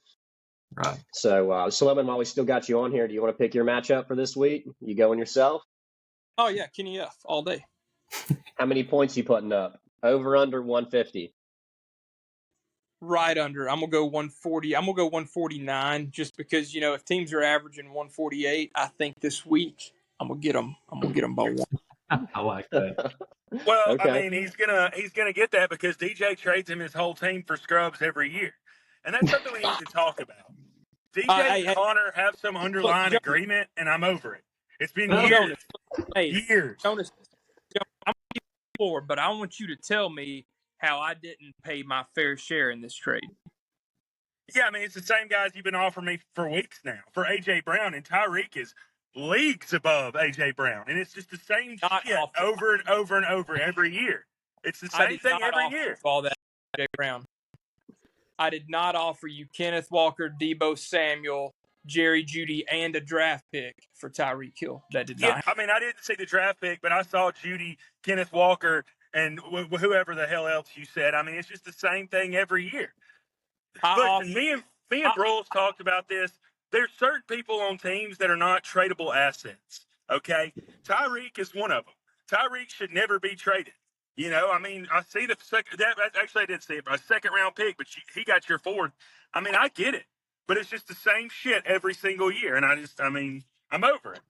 Right. So, Sloman, while we still got you on here, do you want to pick your matchup for this week? You going yourself? Oh, yeah, Kenny F. all day. How many points you putting up? Over, under 150? Right under. I'm going to go 140. I'm going to go 149 just because, if teams are averaging 148, I think this week I'm going to get them. I'm going to get them by one. I like that. Well, okay. I mean, he's gonna get that because DJ trades him his whole team for scrubs every year. And that's something we need to talk about. DJ and Connor have some underlying agreement, and I'm over it. It's been years. Years. Jonas, I'm for, but I want you to tell me how I didn't pay my fair share in this trade. Yeah, I mean, it's the same guys you've been offering me for weeks now. For A.J. Brown, and Tyreek is leagues above A.J. Brown. And it's just the same shit over and over and over every year. It's the same thing every year. All that A.J. Brown. I did not offer you Kenneth Walker, Deebo Samuel, Jerry Jeudy, and a draft pick for Tyreek Hill. That did not. I mean, I didn't see the draft pick, but I saw Jeudy, Kenneth Walker, and whoever the hell else you said. I mean, it's just the same thing every year. Listen, me and Broles talked about this. There's certain people on teams that are not tradable assets. Okay, Tyreek is one of them. Tyreek should never be traded. You know, I mean, I see the second. Actually, I did see it. A second-round pick, but he got your fourth. I mean, I get it, but it's just the same shit every single year, and I'm over it.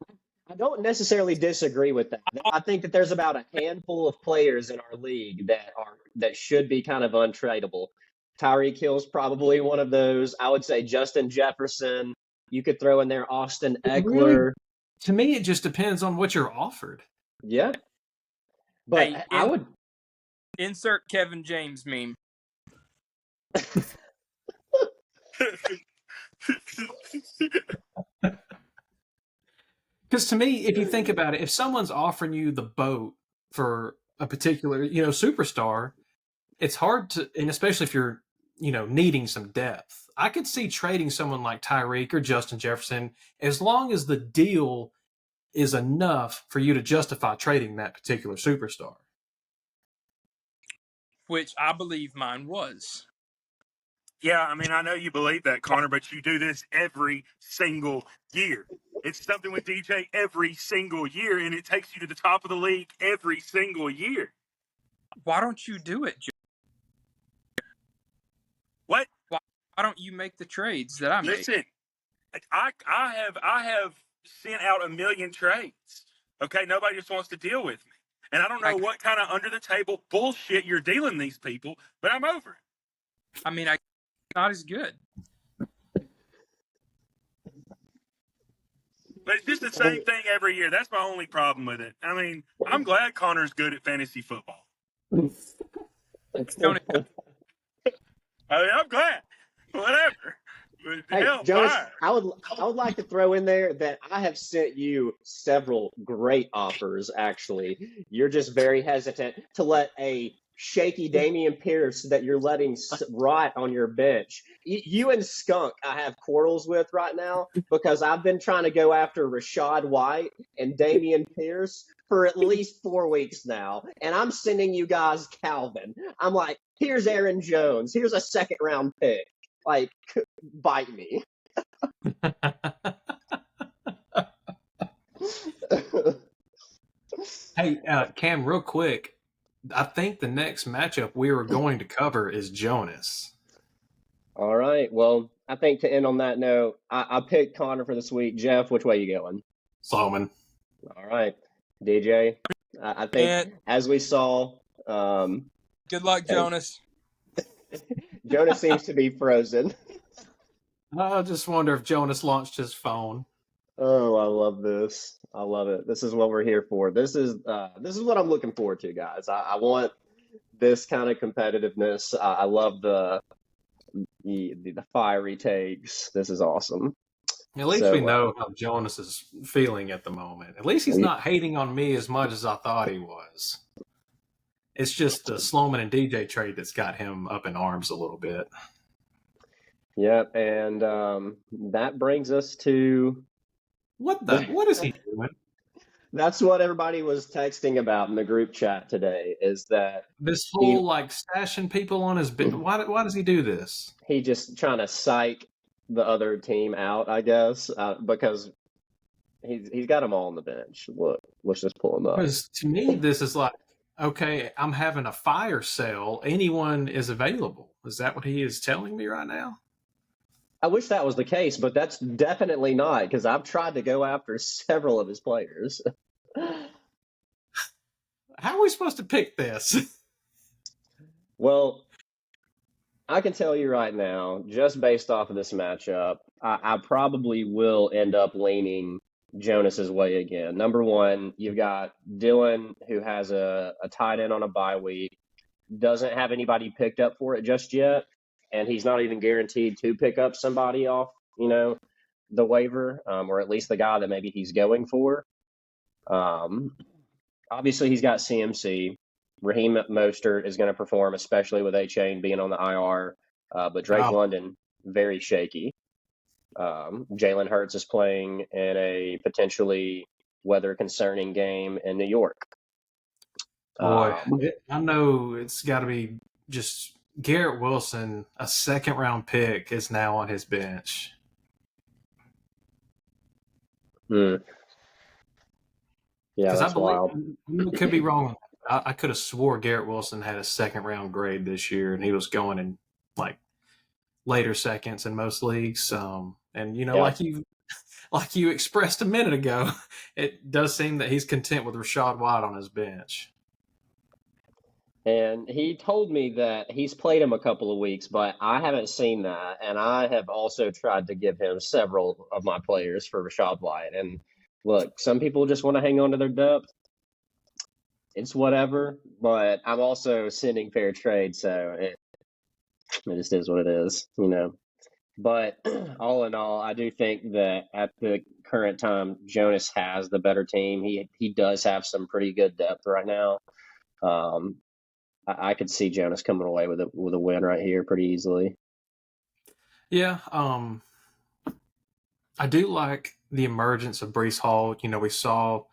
I don't necessarily disagree with that. I think that there's about a handful of players in our league that should be kind of untradeable. Tyreek Hill's probably one of those. I would say Justin Jefferson. You could throw in there Austin Eckler. Really, to me, it just depends on what you're offered. Yeah. But Hey, I would insert Kevin James meme. Because to me, if you think about it, if someone's offering you the boat for a particular, superstar, it's hard to, and especially if you're, needing some depth. I could see trading someone like Tyreek or Justin Jefferson as long as the deal is enough for you to justify trading that particular superstar. Which I believe mine was. Yeah, I mean, I know you believe that, Connor, but you do this every single year. It's something with DJ every single year, and it takes you to the top of the league every single year. Why don't you do it, Joe? What? Why don't you make the trades that I make? Listen, I have sent out a million trades. Okay, nobody just wants to deal with me. And I don't know what kind of under-the-table bullshit you're dealing these people, but I'm over it. I mean, not as good. But it's just the same thing every year. That's my only problem with it. I mean, I'm glad Connor's good at fantasy football. Tony, I mean, I'm glad. Whatever. But Hey, hell, Jonas, fire. I would like to throw in there that I have sent you several great offers, actually. You're just very hesitant to let a shaky Damian Pierce that you're letting rot on your bench. You and Skunk I have quarrels with right now because I've been trying to go after Rashad White and Damian Pierce for at least 4 weeks now. And I'm sending you guys Calvin. I'm like, here's Aaron Jones. Here's a second-round pick. Like, bite me. Hey, Cam, real quick. I think the next matchup we were going to cover is Jonas. All right. Well, I think to end on that note, I picked Connor for this week. Jeff, which way you going? Sloman. All right. DJ, I think as we saw. Good luck, Jonas. Jonas seems to be frozen. I just wonder if Jonas launched his phone. Oh, I love this. I love it. This is what we're here for. This is what I'm looking forward to, guys. I want this kind of competitiveness. I love the fiery takes. This is awesome. At least we know how Jonas is feeling at the moment. At least he's not hating on me as much as I thought he was. It's just the Sloman and DJ trade that's got him up in arms a little bit. Yep, and that brings us to what is he doing? That's what everybody was texting about in the group chat today. Is that this whole stashing people on his bench? Why does he do this? He just trying to psych the other team out, I guess, because he's got them all on the bench. Look, let's just pull him up. Because to me, this is like, okay, I'm having a fire sale. Anyone is available. Is that what he is telling me right now? I wish that was the case, but that's definitely not, because I've tried to go after several of his players. How are we supposed to pick this? Well, I can tell you right now, just based off of this matchup, I probably will end up leaning Jonas's way again. Number one, you've got Dylan, who has a tight end on a bye week, doesn't have anybody picked up for it just yet, and he's not even guaranteed to pick up somebody off, the waiver, or at least the guy that maybe he's going for. Obviously, he's got CMC. Raheem Mostert is going to perform, especially with A-Chain being on the IR. But Drake London, very shaky. Jalen Hurts is playing in a potentially weather-concerning game in New York. Boy, I know it's got to be just Garrett Wilson, a second-round pick, is now on his bench. Yeah, Because I that's believe, wild. I could be wrong. I could have swore Garrett Wilson had a second round grade this year, and he was going in like later seconds in most leagues. And Yeah. like you expressed a minute ago, it does seem that he's content with Rashad White on his bench. And he told me that he's played him a couple of weeks, but I haven't seen that. And I have also tried to give him several of my players for Rashad White. And look, some people just want to hang on to their depth. It's whatever, but I'm also sending fair trade, so it just is what it is, you know. But all in all, I do think that at the current time, Jonas has the better team. He does have some pretty good depth right now. I could see Jonas coming away with a win right here pretty easily. Yeah, I do like the emergence of Breece Hall. You know, we saw,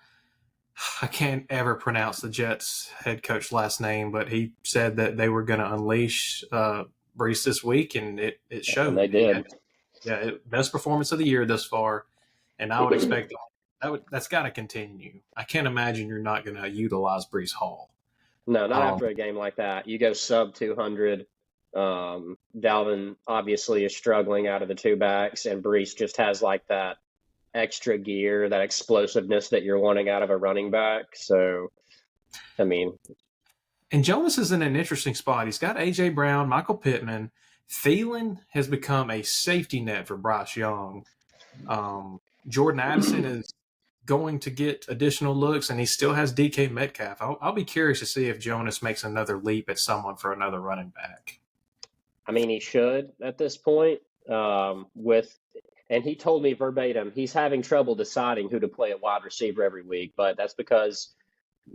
I can't ever pronounce the Jets head coach last name, but he said that they were going to unleash Breece this week, and it showed. And they did. Best performance of the year thus far, and I would expect that's got to continue. I can't imagine you're not going to utilize Breece Hall. No, not after a game like that. You go sub 200. Dalvin obviously is struggling out of the two backs, and Breece just has like that extra gear, that explosiveness that you're wanting out of a running back. So, I mean. And Jonas is in an interesting spot. He's got A.J. Brown, Michael Pittman. Thielen has become a safety net for Bryce Young. Jordan Addison is going to get additional looks, and he still has DK Metcalf. I'll be curious to see if Jonas makes another leap at someone for another running back. I mean, he should at this point. And he told me verbatim he's having trouble deciding who to play at wide receiver every week, but that's because,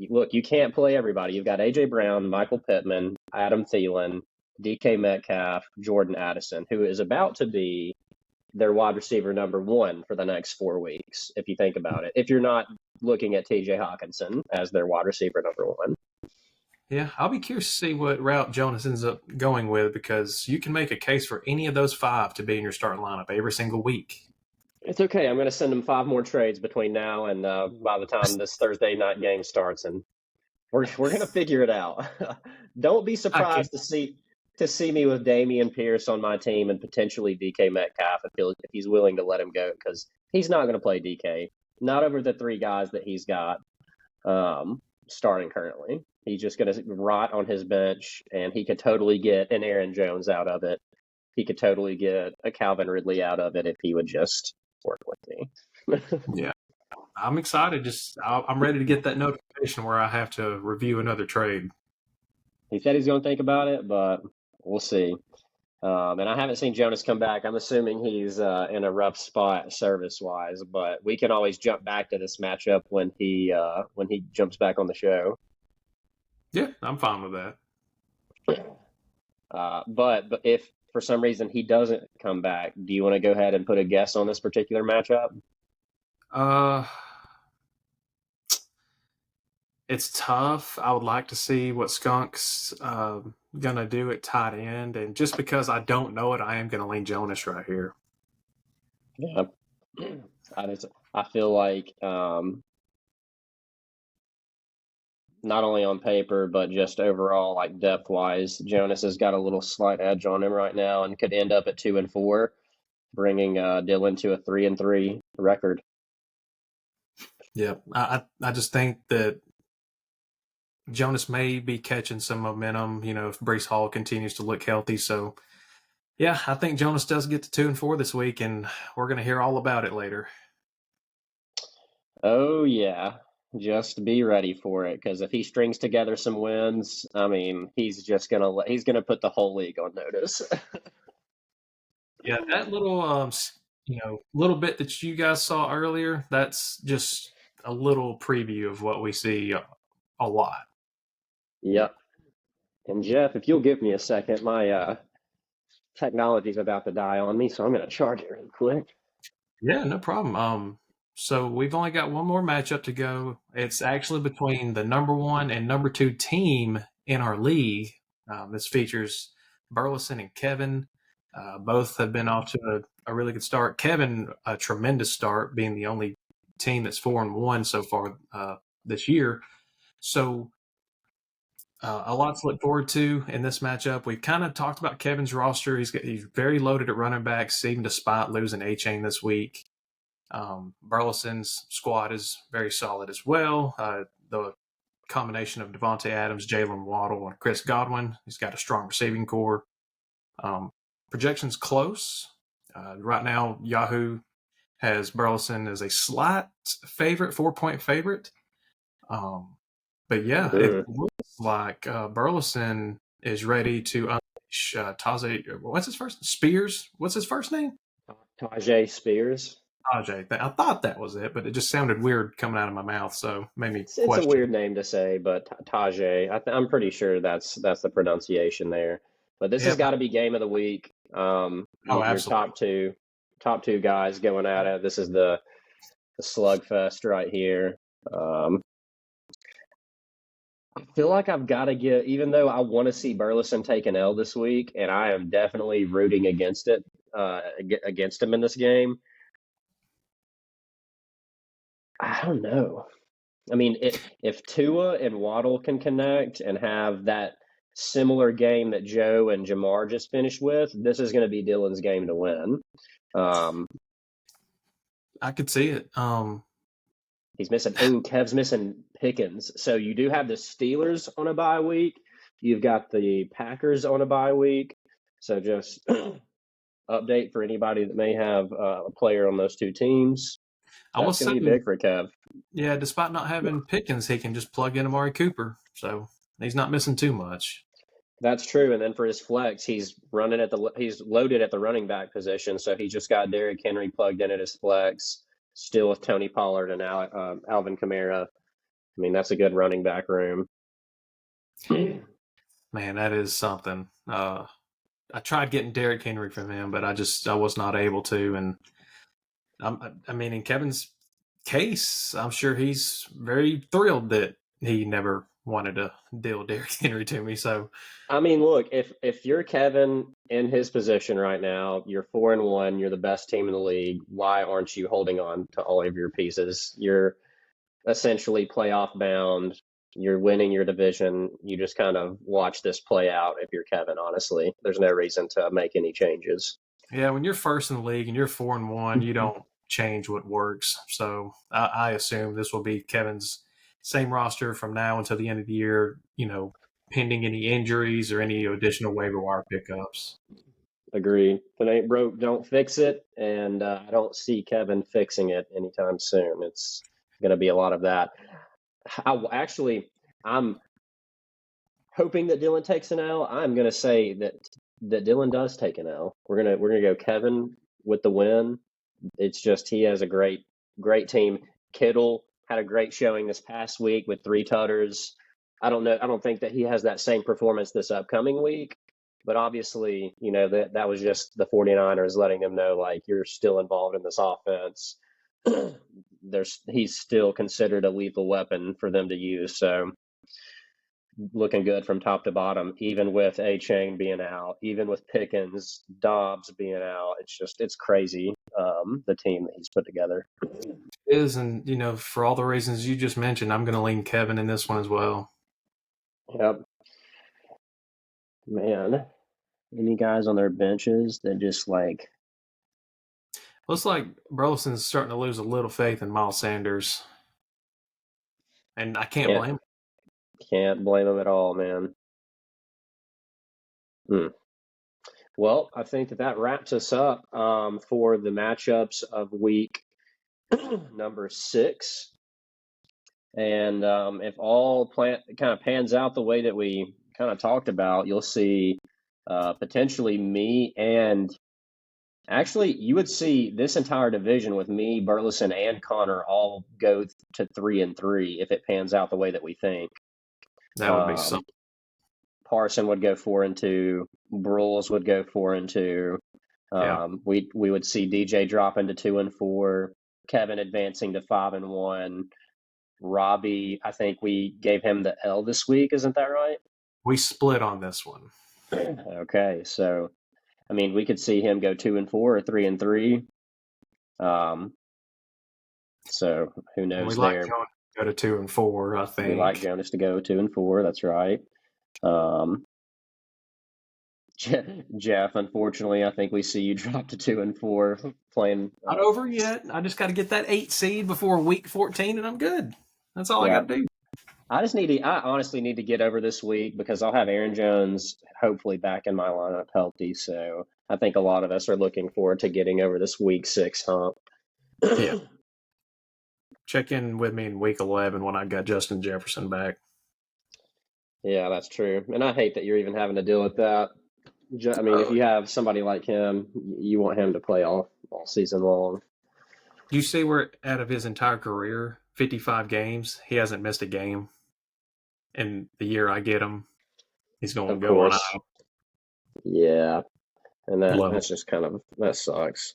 look, you can't play everybody. You've got A.J. Brown, Michael Pittman, Adam Thielen, DK Metcalf, Jordan Addison, who is about to be their wide receiver number one for the next 4 weeks, if you think about it. If you're not looking at TJ Hawkinson as their wide receiver number one. Yeah, I'll be curious to see what route Jonas ends up going with, because you can make a case for any of those 5 to be in your starting lineup every single week. It's okay. I'm going to send him 5 more trades between now and by the time this Thursday night game starts, and we're going to figure it out. Don't be surprised to see me with Dameon Pierce on my team and potentially DK Metcalf if he's willing to let him go, because he's not going to play DK. Not over the 3 guys that he's got starting currently. He's just going to rot on his bench, and he could totally get an Aaron Jones out of it. He could totally get a Calvin Ridley out of it if he would just work with me. Yeah. I'm excited. I'm ready to get that notification where I have to review another trade. He said he's going to think about it, but we'll see. And I haven't seen Jonas come back. I'm assuming he's in a rough spot service-wise, but we can always jump back to this matchup when he jumps back on the show. Yeah, I'm fine with that. But if for some reason he doesn't come back, do you want to go ahead and put a guess on this particular matchup? It's tough. I would like to see what Skunk's gonna do at tight end, and just because I don't know it, I am gonna lean Jonas right here. Yeah, I feel like not only on paper but just overall, like depth wise, Jonas has got a little slight edge on him right now, and could end up at 2-4, bringing Dylan to a 3-3 record. Yeah, I just think that Jonas may be catching some momentum, if Breece Hall continues to look healthy. So, yeah, I think Jonas does get to 2-4 this week, and we're going to hear all about it later. Oh, yeah. Just be ready for it, because if he strings together some wins, I mean, he's gonna put the whole league on notice. Yeah, that little little bit that you guys saw earlier, that's just a little preview of what we see a lot. Yep. And Jeff, if you'll give me a second, my technology's about to die on me, so I'm going to charge it real quick. Yeah, no problem. So we've only got one more matchup to go. It's actually between the number 1 and number 2 team in our league. This features Burleson and Kevin. Both have been off to a really good start. Kevin, a tremendous start, being the only team that's 4-1 so far this year. So a lot to look forward to in this matchup. We've kind of talked about Kevin's roster. He's very loaded at running backs, even despite losing A-Chain this week. Burleson's squad is very solid as well. The combination of Devontae Adams, Jalen Waddle, and Chris Godwin. He's got a strong receiving core. Projections close. Right now, Yahoo has Burleson as a slight favorite, 4-point favorite. But yeah, it looks like Burleson is ready to unleash Tajay. What's his first? Spears. What's his first name? Tajay Spears. Tajay. I thought that was it, but it just sounded weird coming out of my mouth, so made me question. It's a weird name to say, but Tajay. I'm pretty sure that's the pronunciation there. But this has got to be game of the week. Your Absolutely. top two guys going at it. This is the slugfest right here. I feel like I've got to get, even though I want to see Burleson take an L this week, and I am definitely rooting against it, against him in this game. I don't know. I mean, if Tua and Waddle can connect and have that similar game that Joe and Jamar just finished with, this is going to be Dylan's game to win. I could see it. He's missing. Kev's missing Pickens. So you do have the Steelers on a bye week. You've got the Packers on a bye week. So just update for anybody that may have a player on those two teams. That's going to be big for Kev. Yeah, despite not having Pickens, he can just plug in Amari Cooper. So he's not missing too much. That's true. And then for his flex, he's loaded at the running back position. So he just got Derrick Henry plugged in at his flex. Still with Tony Pollard and Alvin Kamara. I mean, that's a good running back room. Man, that is something. I tried getting Derrick Henry from him, but I was not able to. And I mean, in Kevin's case, I'm sure he's very thrilled that he never wanted to deal Derrick Henry to me. So, I mean, look, if you're Kevin in his position right now, you're 4-1, you're the best team in the league. Why aren't you holding on to all of your pieces? You're essentially playoff bound. You're winning your division. You just kind of watch this play out. If you're Kevin, honestly, there's no reason to make any changes. Yeah, when you're first in the league and you're 4-1, you don't change what works. So I assume this will be Kevin's same roster from now until the end of the year, pending any injuries or any additional waiver wire pickups. Agreed. If it ain't broke, don't fix it. And I don't see Kevin fixing it anytime soon. It's going to be a lot of that. I'm hoping that Dylan takes an L. I'm going to say that Dylan does take an L. We're gonna go Kevin with the win. It's just he has a great team. Kittle had a great showing this past week with 3 tutters. I don't think that he has that same performance this upcoming week, but obviously, that was just the 49ers letting them know, like, you're still involved in this offense. He's still considered a lethal weapon for them to use. So looking good from top to bottom, even with A-Chain being out, even with Pickens, Dobbs being out. It's crazy, the team that he's put together. It is, and, for all the reasons you just mentioned, I'm going to lean Kevin in this one as well. Yep. Man, any guys on their benches that just like... Looks like Burleson's starting to lose a little faith in Miles Sanders. And I can't blame him. Can't blame him at all, man. Well, I think that wraps us up for the matchups of week number 6. And if all kind of pans out the way that we kind of talked about, you'll see potentially me and actually you would see this entire division with me, Burleson, and Connor all go to 3-3 if it pans out the way that we think. That would be something. Parson would go 4-2. Brules would go 4-2. We would see DJ dropping to 2-4. Kevin advancing to 5-1. Robbie, I think we gave him the L this week. Isn't that right? We split on this one. Okay, so I mean, we could see him go 2-4 or 3-3. So who knows there? Go to 2-4, I think. We like Jonas to go 2-4. That's right. Jeff, unfortunately, I think we see you drop to 2-4 playing. Not over yet. I just got to get that 8 seed before week 14, and I'm good. That's all I got to do. I honestly need to get over this week because I'll have Aaron Jones hopefully back in my lineup healthy. So I think a lot of us are looking forward to getting over this week 6 hump. Yeah. Check in with me in week 11 when I got Justin Jefferson back. Yeah, that's true. And I hate that you're even having to deal with that. I mean, if you have somebody like him, you want him to play all season long. Do you see where out of his entire career, 55 games, he hasn't missed a game? And the year I get him, he's going to go on out. Yeah. And that's just that sucks.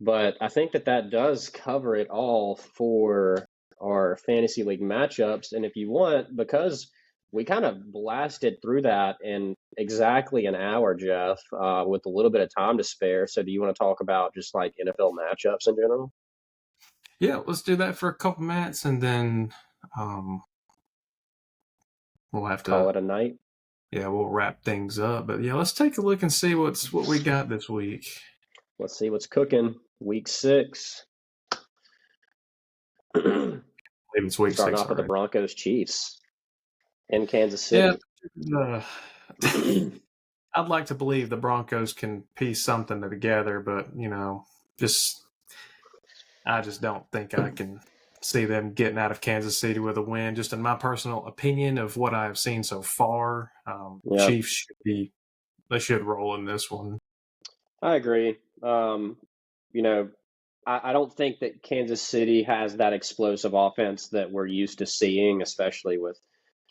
But I think that does cover it all for our fantasy league matchups. And if you want, because we kind of blasted through that in exactly an hour, Jeff, with a little bit of time to spare. So do you want to talk about just like NFL matchups in general? Yeah, let's do that for a couple minutes, and then we'll have to call it a night. Yeah, we'll wrap things up. But yeah, let's take a look and see what we got this week. Let's see what's cooking. Week 6. It's week 6. Starting off with the Broncos Chiefs in Kansas City. Yeah. I'd like to believe the Broncos can piece something together, but I just don't think I can see them getting out of Kansas City with a win. Just in my personal opinion of what I've seen so far, Chiefs should roll in this one. I agree. I don't think that Kansas City has that explosive offense that we're used to seeing, especially with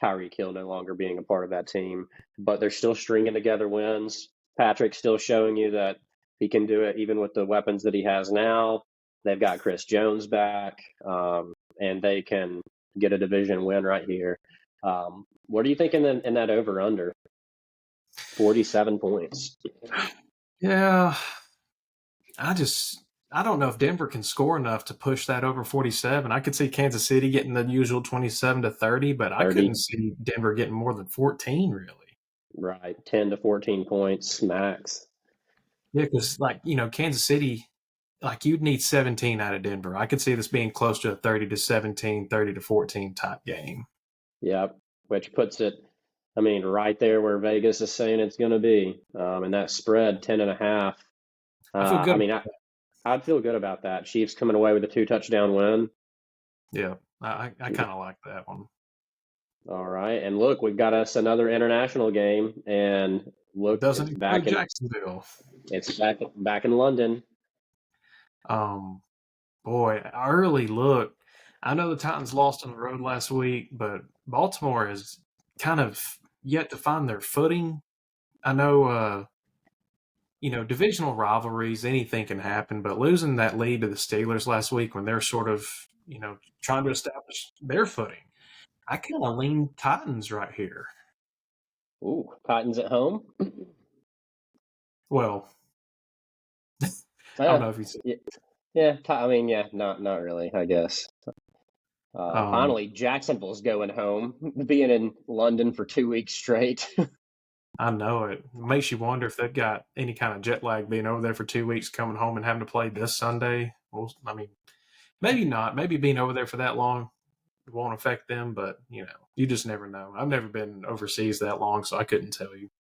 Tyreek Hill no longer being a part of that team. But they're still stringing together wins. Patrick's still showing you that he can do it even with the weapons that he has now. They've got Chris Jones back, and they can get a division win right here. What are you thinking in that over-under? 47 points. Yeah. I don't know if Denver can score enough to push that over 47. I could see Kansas City getting the usual 27-30, but 30. I couldn't see Denver getting more than 14, really. Right, 10 to 14 points max. Yeah, because, Kansas City, you'd need 17 out of Denver. I could see this being close to a 30-17, 30-14 type game. Yep, which puts it, right there where Vegas is saying it's going to be. And that spread, 10.5. I feel good. I'd feel good about that. Chiefs coming away with a 2-touchdown win. Yeah, I kind of like that one. All right, and look, we've got us another international game, and look, doesn't it back in Jacksonville? It's back in London. Boy, early look. I know the Titans lost on the road last week, but Baltimore has kind of yet to find their footing. I know, divisional rivalries, anything can happen, but losing that lead to the Steelers last week when they're sort of, trying to establish their footing, I kind of lean Titans right here. Ooh, Titans at home? Well, I don't know if you see. Yeah, not really, I guess. Finally, Jacksonville's going home, being in London for 2 weeks straight. I know it. It makes you wonder if they've got any kind of jet lag being over there for 2 weeks, coming home and having to play this Sunday. Well, maybe not. Maybe being over there for that long won't affect them, but, you just never know. I've never been overseas that long, so I couldn't tell you.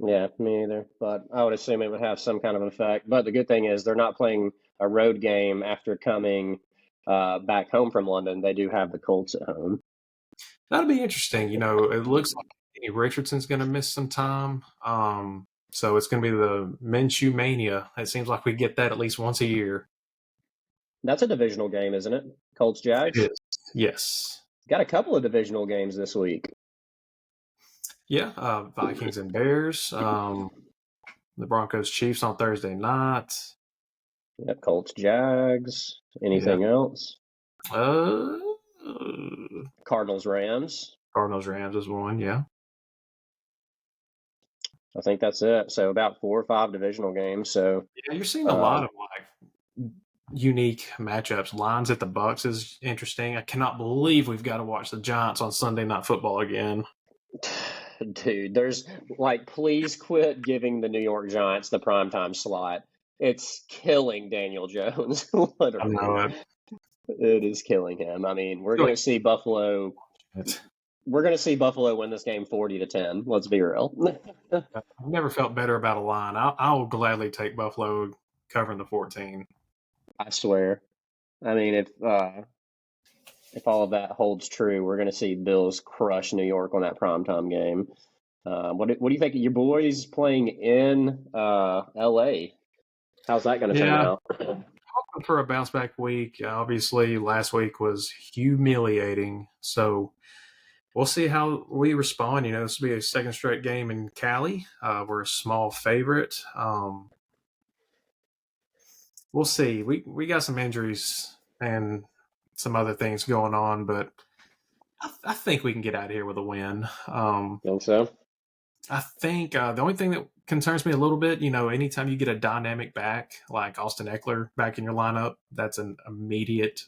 Yeah, me either. But I would assume it would have some kind of an effect. But the good thing is they're not playing a road game after coming back home from London. They do have the Colts at home. That'll be interesting. It looks like Richardson's going to miss some time. So it's going to be the Minshew Mania. It seems like we get that at least once a year. That's a divisional game, isn't it? Colts Jags? Yes. Got a couple of divisional games this week. Yeah, Vikings and Bears. The Broncos Chiefs on Thursday night. Yep, Colts Jags. Anything else? Cardinals Rams. Cardinals Rams is one, yeah. I think that's it. So about 4 or 5 divisional games. So yeah, you're seeing a lot of unique matchups. Lions at the Bucks is interesting. I cannot believe we've got to watch the Giants on Sunday Night Football again. Dude, there's like, please quit giving the New York Giants the primetime slot. It's killing Daniel Jones, I literally. know it. It is killing him. I mean, we're going to see Buffalo. We're going to see Buffalo win this game 40-10. Let's be real. I've never felt better about a line. I'll gladly take Buffalo covering the 14. I swear. I mean, if all of that holds true, we're going to see Bills crush New York on that primetime game. What do you think of your boys playing in L.A.? How's that going to turn out? Hoping for a bounce back week. Obviously, last week was humiliating, so we'll see how we respond. You know, this will be a second straight game in Cali. We're a small favorite. We'll see. We got some injuries and some other things going on, but I think we can get out of here with a win. Think so? I think the only thing that concerns me a little bit, you know, anytime you get a dynamic back like Austin Eckler back in your lineup, that's an immediate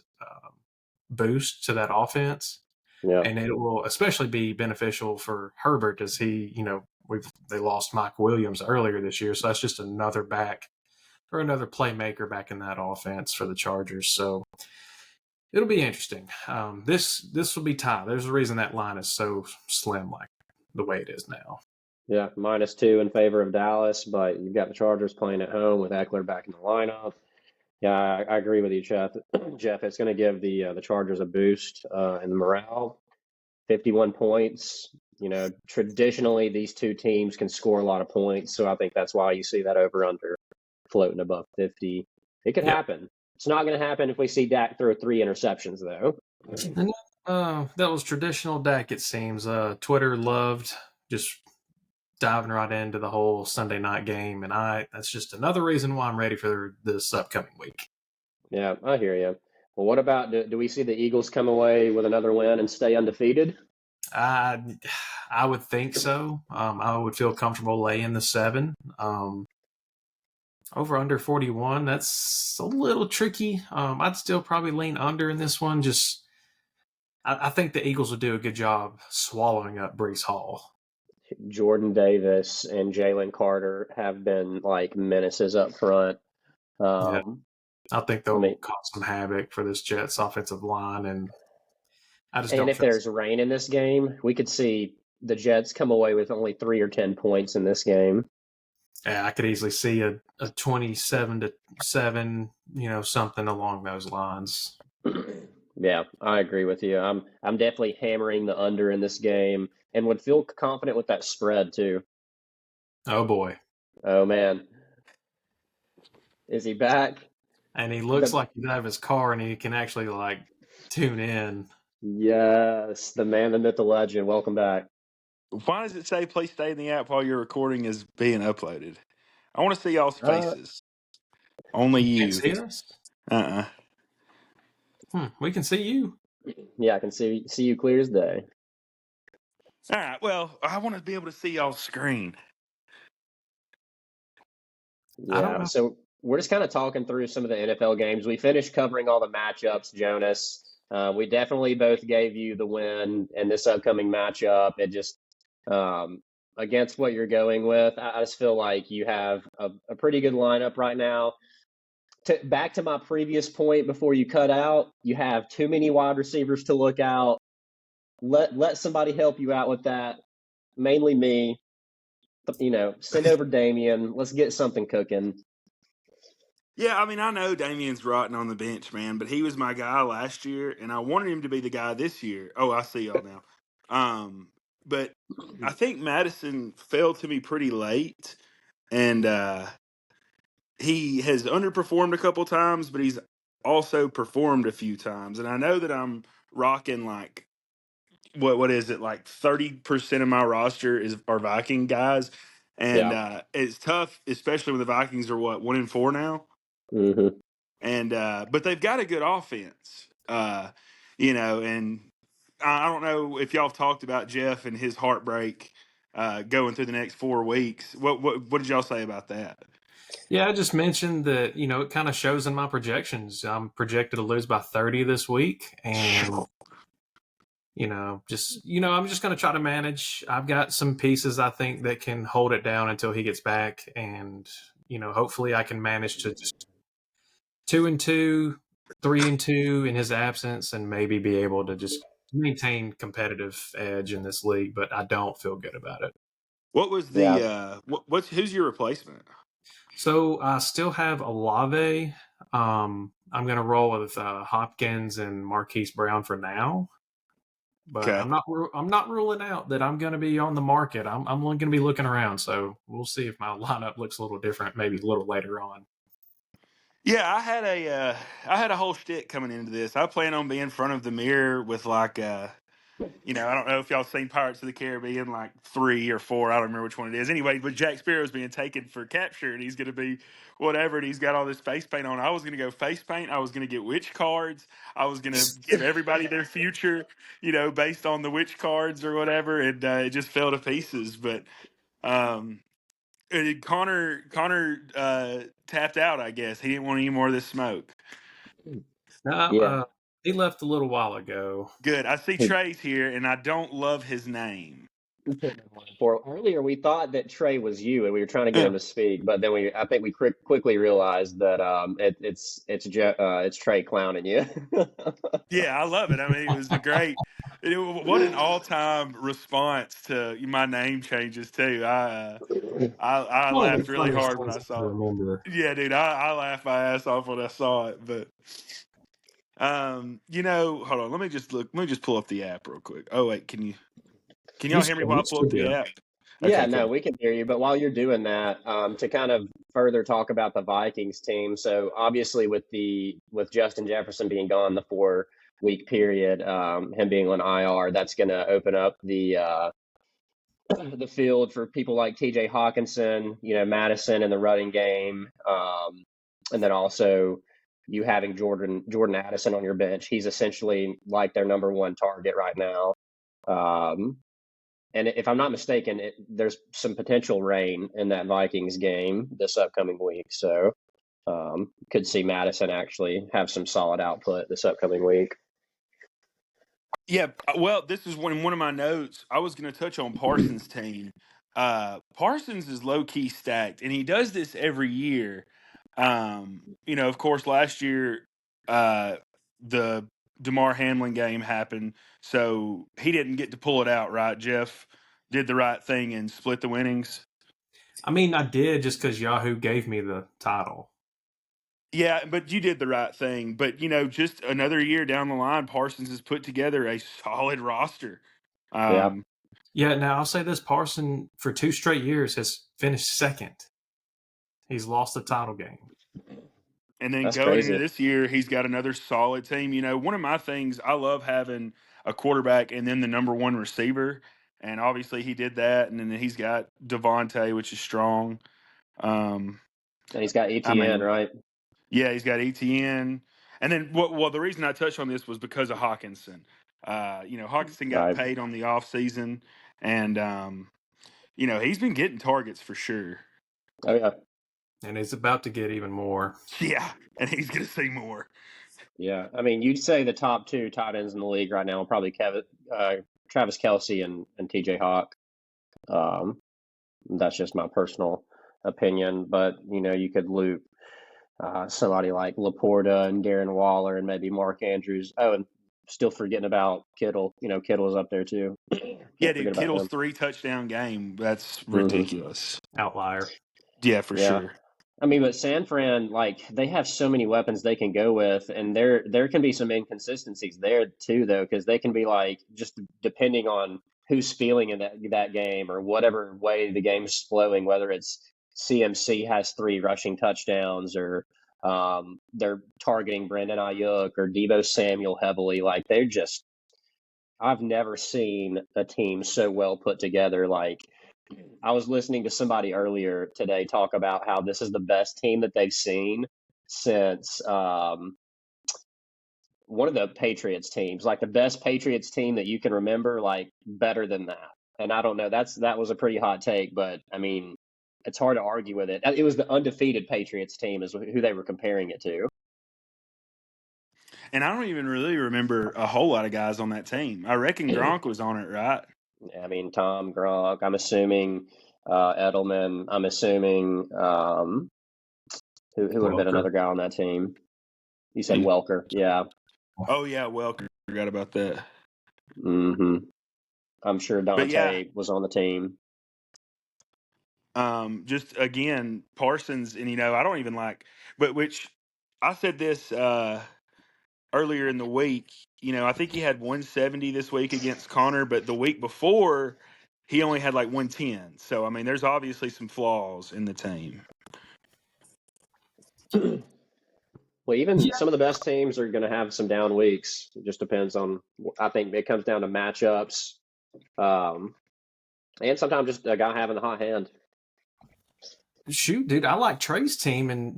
boost to that offense. Yeah. And it will especially be beneficial for Herbert as he, you know, they lost Mike Williams earlier this year. So that's just another back or another playmaker back in that offense for the Chargers. So it'll be interesting. This will be tight. There's a reason that line is so slim like the way it is now. Yeah, -2 in favor of Dallas, but you've got the Chargers playing at home with Eckler back in the lineup. Yeah, I agree with you, Jeff. Jeff, it's going to give the Chargers a boost in the morale. 51 points. You know, traditionally these two teams can score a lot of points, so I think that's why you see that over/under floating above 50. It could happen. It's not going to happen if we see Dak throw 3 interceptions, though. That was traditional Dak, it seems. Twitter loved just diving right into the whole Sunday night game, and that's just another reason why I'm ready for this upcoming week. Yeah, I hear you. Well, what about, do we see the Eagles come away with another win and stay undefeated? I would think so. I would feel comfortable laying the 7. Over under 41, that's a little tricky. I'd still probably lean under in this one. Just, I think the Eagles would do a good job swallowing up Breece Hall. Jordan Davis and Jalen Carter have been like menaces up front. I think they'll cause some havoc for this Jets offensive line, and I just don't. And if there's rain in this game, we could see the Jets come away with only 3 or 10 points in this game. Yeah, I could easily see a 27-7, you know, something along those lines. Yeah, I agree with you. I'm definitely hammering the under in this game and would feel confident with that spread too. Oh boy. Oh man. Is he back? And he looks like he's out of his car and he can actually like tune in. Yes, the man, the myth, the legend. Welcome back. Why does it say please stay in the app while your recording is being uploaded? I want to see y'all's faces. Only you. Can't see us? We can see you. Yeah, I can see you clear as day. All right. Well, I want to be able to see y'all's screen. Yeah. So we're just kind of talking through some of the NFL games. We finished covering all the matchups, Jonas. We definitely both gave you the win in this upcoming matchup. It just against what you're going with, I just feel like you have a pretty good lineup right now. Back to my previous point before you cut out, you have too many wide receivers to look out. Let somebody help you out with that. Mainly me. You know, send over Damian. Let's get something cooking. Yeah, I mean, I know Damian's rotting on the bench, man, but he was my guy last year, and I wanted him to be the guy this year. Oh, I see y'all now. But I think Madison fell to me pretty late, and he has underperformed a couple times, but he's also performed a few times. And I know that I'm rocking like what is it, like 30% of my roster are Viking guys, and it's tough, especially when the Vikings are 1-4 now. Mm-hmm. And but they've got a good offense, you know. And I don't know if y'all have talked about Jeff and his heartbreak going through the next 4 weeks. What did y'all say about that? Yeah, I just mentioned that, it kind of shows in my projections. I'm projected to lose by 30 this week. And, I'm just going to try to manage. I've got some pieces I think that can hold it down until he gets back. And, hopefully I can manage to just 2-2, 3-2 in his absence, and maybe be able to just maintain competitive edge in this league. But I don't feel good about it. What was Yeah. the who's your replacement? So I still have Olave. I'm going to roll with Hopkins and Marquise Brown for now, but Okay. I'm not ruling out that I'm going to be on the market. I'm going to be looking around, so we'll see if my lineup looks a little different, maybe a little later on. Yeah, I had a whole shtick coming into this. I plan on being in front of the mirror with like I don't know if y'all seen Pirates of the Caribbean, like 3 or 4. I don't remember which one it is. Anyway, but Jack Sparrow's being taken for capture, and he's going to be whatever, and he's got all this face paint on. I was going to go face paint. I was going to get witch cards. I was going to give everybody their future, based on the witch cards or whatever, and it just fell to pieces. But Connor tapped out, I guess. He didn't want any more of this smoke. No, he left a little while ago. Good. I see Trey's here, and I don't love his name. Earlier, we thought that Trey was you, and we were trying to get him to speak, but then I think we quickly realized that it's Trey clowning you. Yeah, I love it. I mean, it was what an all-time response to my name changes too. I laughed really hard when I saw it. Remember. Yeah, dude, I laughed my ass off when I saw it. But hold on. Let me just pull up the app real quick. Oh wait, can y'all hear me while I pull up the app? Yeah, Okay, no, cool. we can hear you. But while you're doing that, to kind of further talk about the Vikings team, so obviously with Justin Jefferson being gone the 4-week period, him being on IR, that's going to open up the field for people like T.J. Hawkinson, Madison in the running game, and then also you having Jordan Addison on your bench. He's essentially like their number one target right now. And if I'm not mistaken, there's some potential rain in that Vikings game this upcoming week. So could see Madison actually have some solid output this upcoming week. Yeah, well, this is one of my notes. I was going to touch on Parsons' team. Parsons is low-key stacked, and he does this every year. Of course, last year the DeMar Hamlin game happened, so he didn't get to pull it out, right? Jeff did the right thing and split the winnings. I mean, I did just because Yahoo gave me the title. Yeah, but you did the right thing. But, just another year down the line, Parsons has put together a solid roster. Yeah, now I'll say this. Parson, for 2 straight years, has finished second. He's lost the title game. And then going into this year, he's got another solid team. One of my things, I love having a quarterback and then the number one receiver. And obviously he did that. And then he's got Devontae, which is strong. And he's got ETN, right? Yeah, he's got ETN. And then, the reason I touched on this was because of Hawkinson. Hawkinson got paid on the offseason, and, he's been getting targets for sure. Oh, yeah. And he's about to get even more. Yeah, and he's going to see more. Yeah, I mean, you'd say the top 2 tight ends in the league right now are probably Travis Kelce and TJ Hawk. That's just my personal opinion, but you could loop somebody like Laporta and Darren Waller and maybe Mark Andrews. Oh, and still forgetting about Kittle. Kittle's up there too. Yeah, dude, Kittle's 3-touchdown game. That's ridiculous. Outlier. Yeah, for sure. I mean, but San Fran, they have so many weapons they can go with, and there can be some inconsistencies there too, though, because they can be just depending on who's feeling in that game or whatever way the game's flowing, whether it's CMC has 3 rushing touchdowns or they're targeting Brandon Ayuk or Deebo Samuel heavily. I've never seen a team so well put together. I was listening to somebody earlier today talk about how this is the best team that they've seen since one of the Patriots teams, the best Patriots team that you can remember, better than that. And I don't know, that was a pretty hot take, but I mean, it's hard to argue with it. It was the undefeated Patriots team is who they were comparing it to. And I don't even really remember a whole lot of guys on that team. I reckon Gronk was on it, right? I mean, Tom, Gronk, I'm assuming Edelman, I'm assuming who would have been Welker. another guy on that team? You said Yeah. Welker, yeah. Oh, yeah, Welker. Forgot about that. Mm-hmm. I'm sure Dante yeah. was on the team. Just again, Parsons, and I don't even like, but which I said this earlier in the week. I think he had 170 this week against Connor, but the week before he only had like 110. So I mean, there's obviously some flaws in the team. Well, even some of the best teams are going to have some down weeks. It just depends on. I think it comes down to matchups, and sometimes just a guy having the hot hand. Shoot, dude, I like Trey's team, and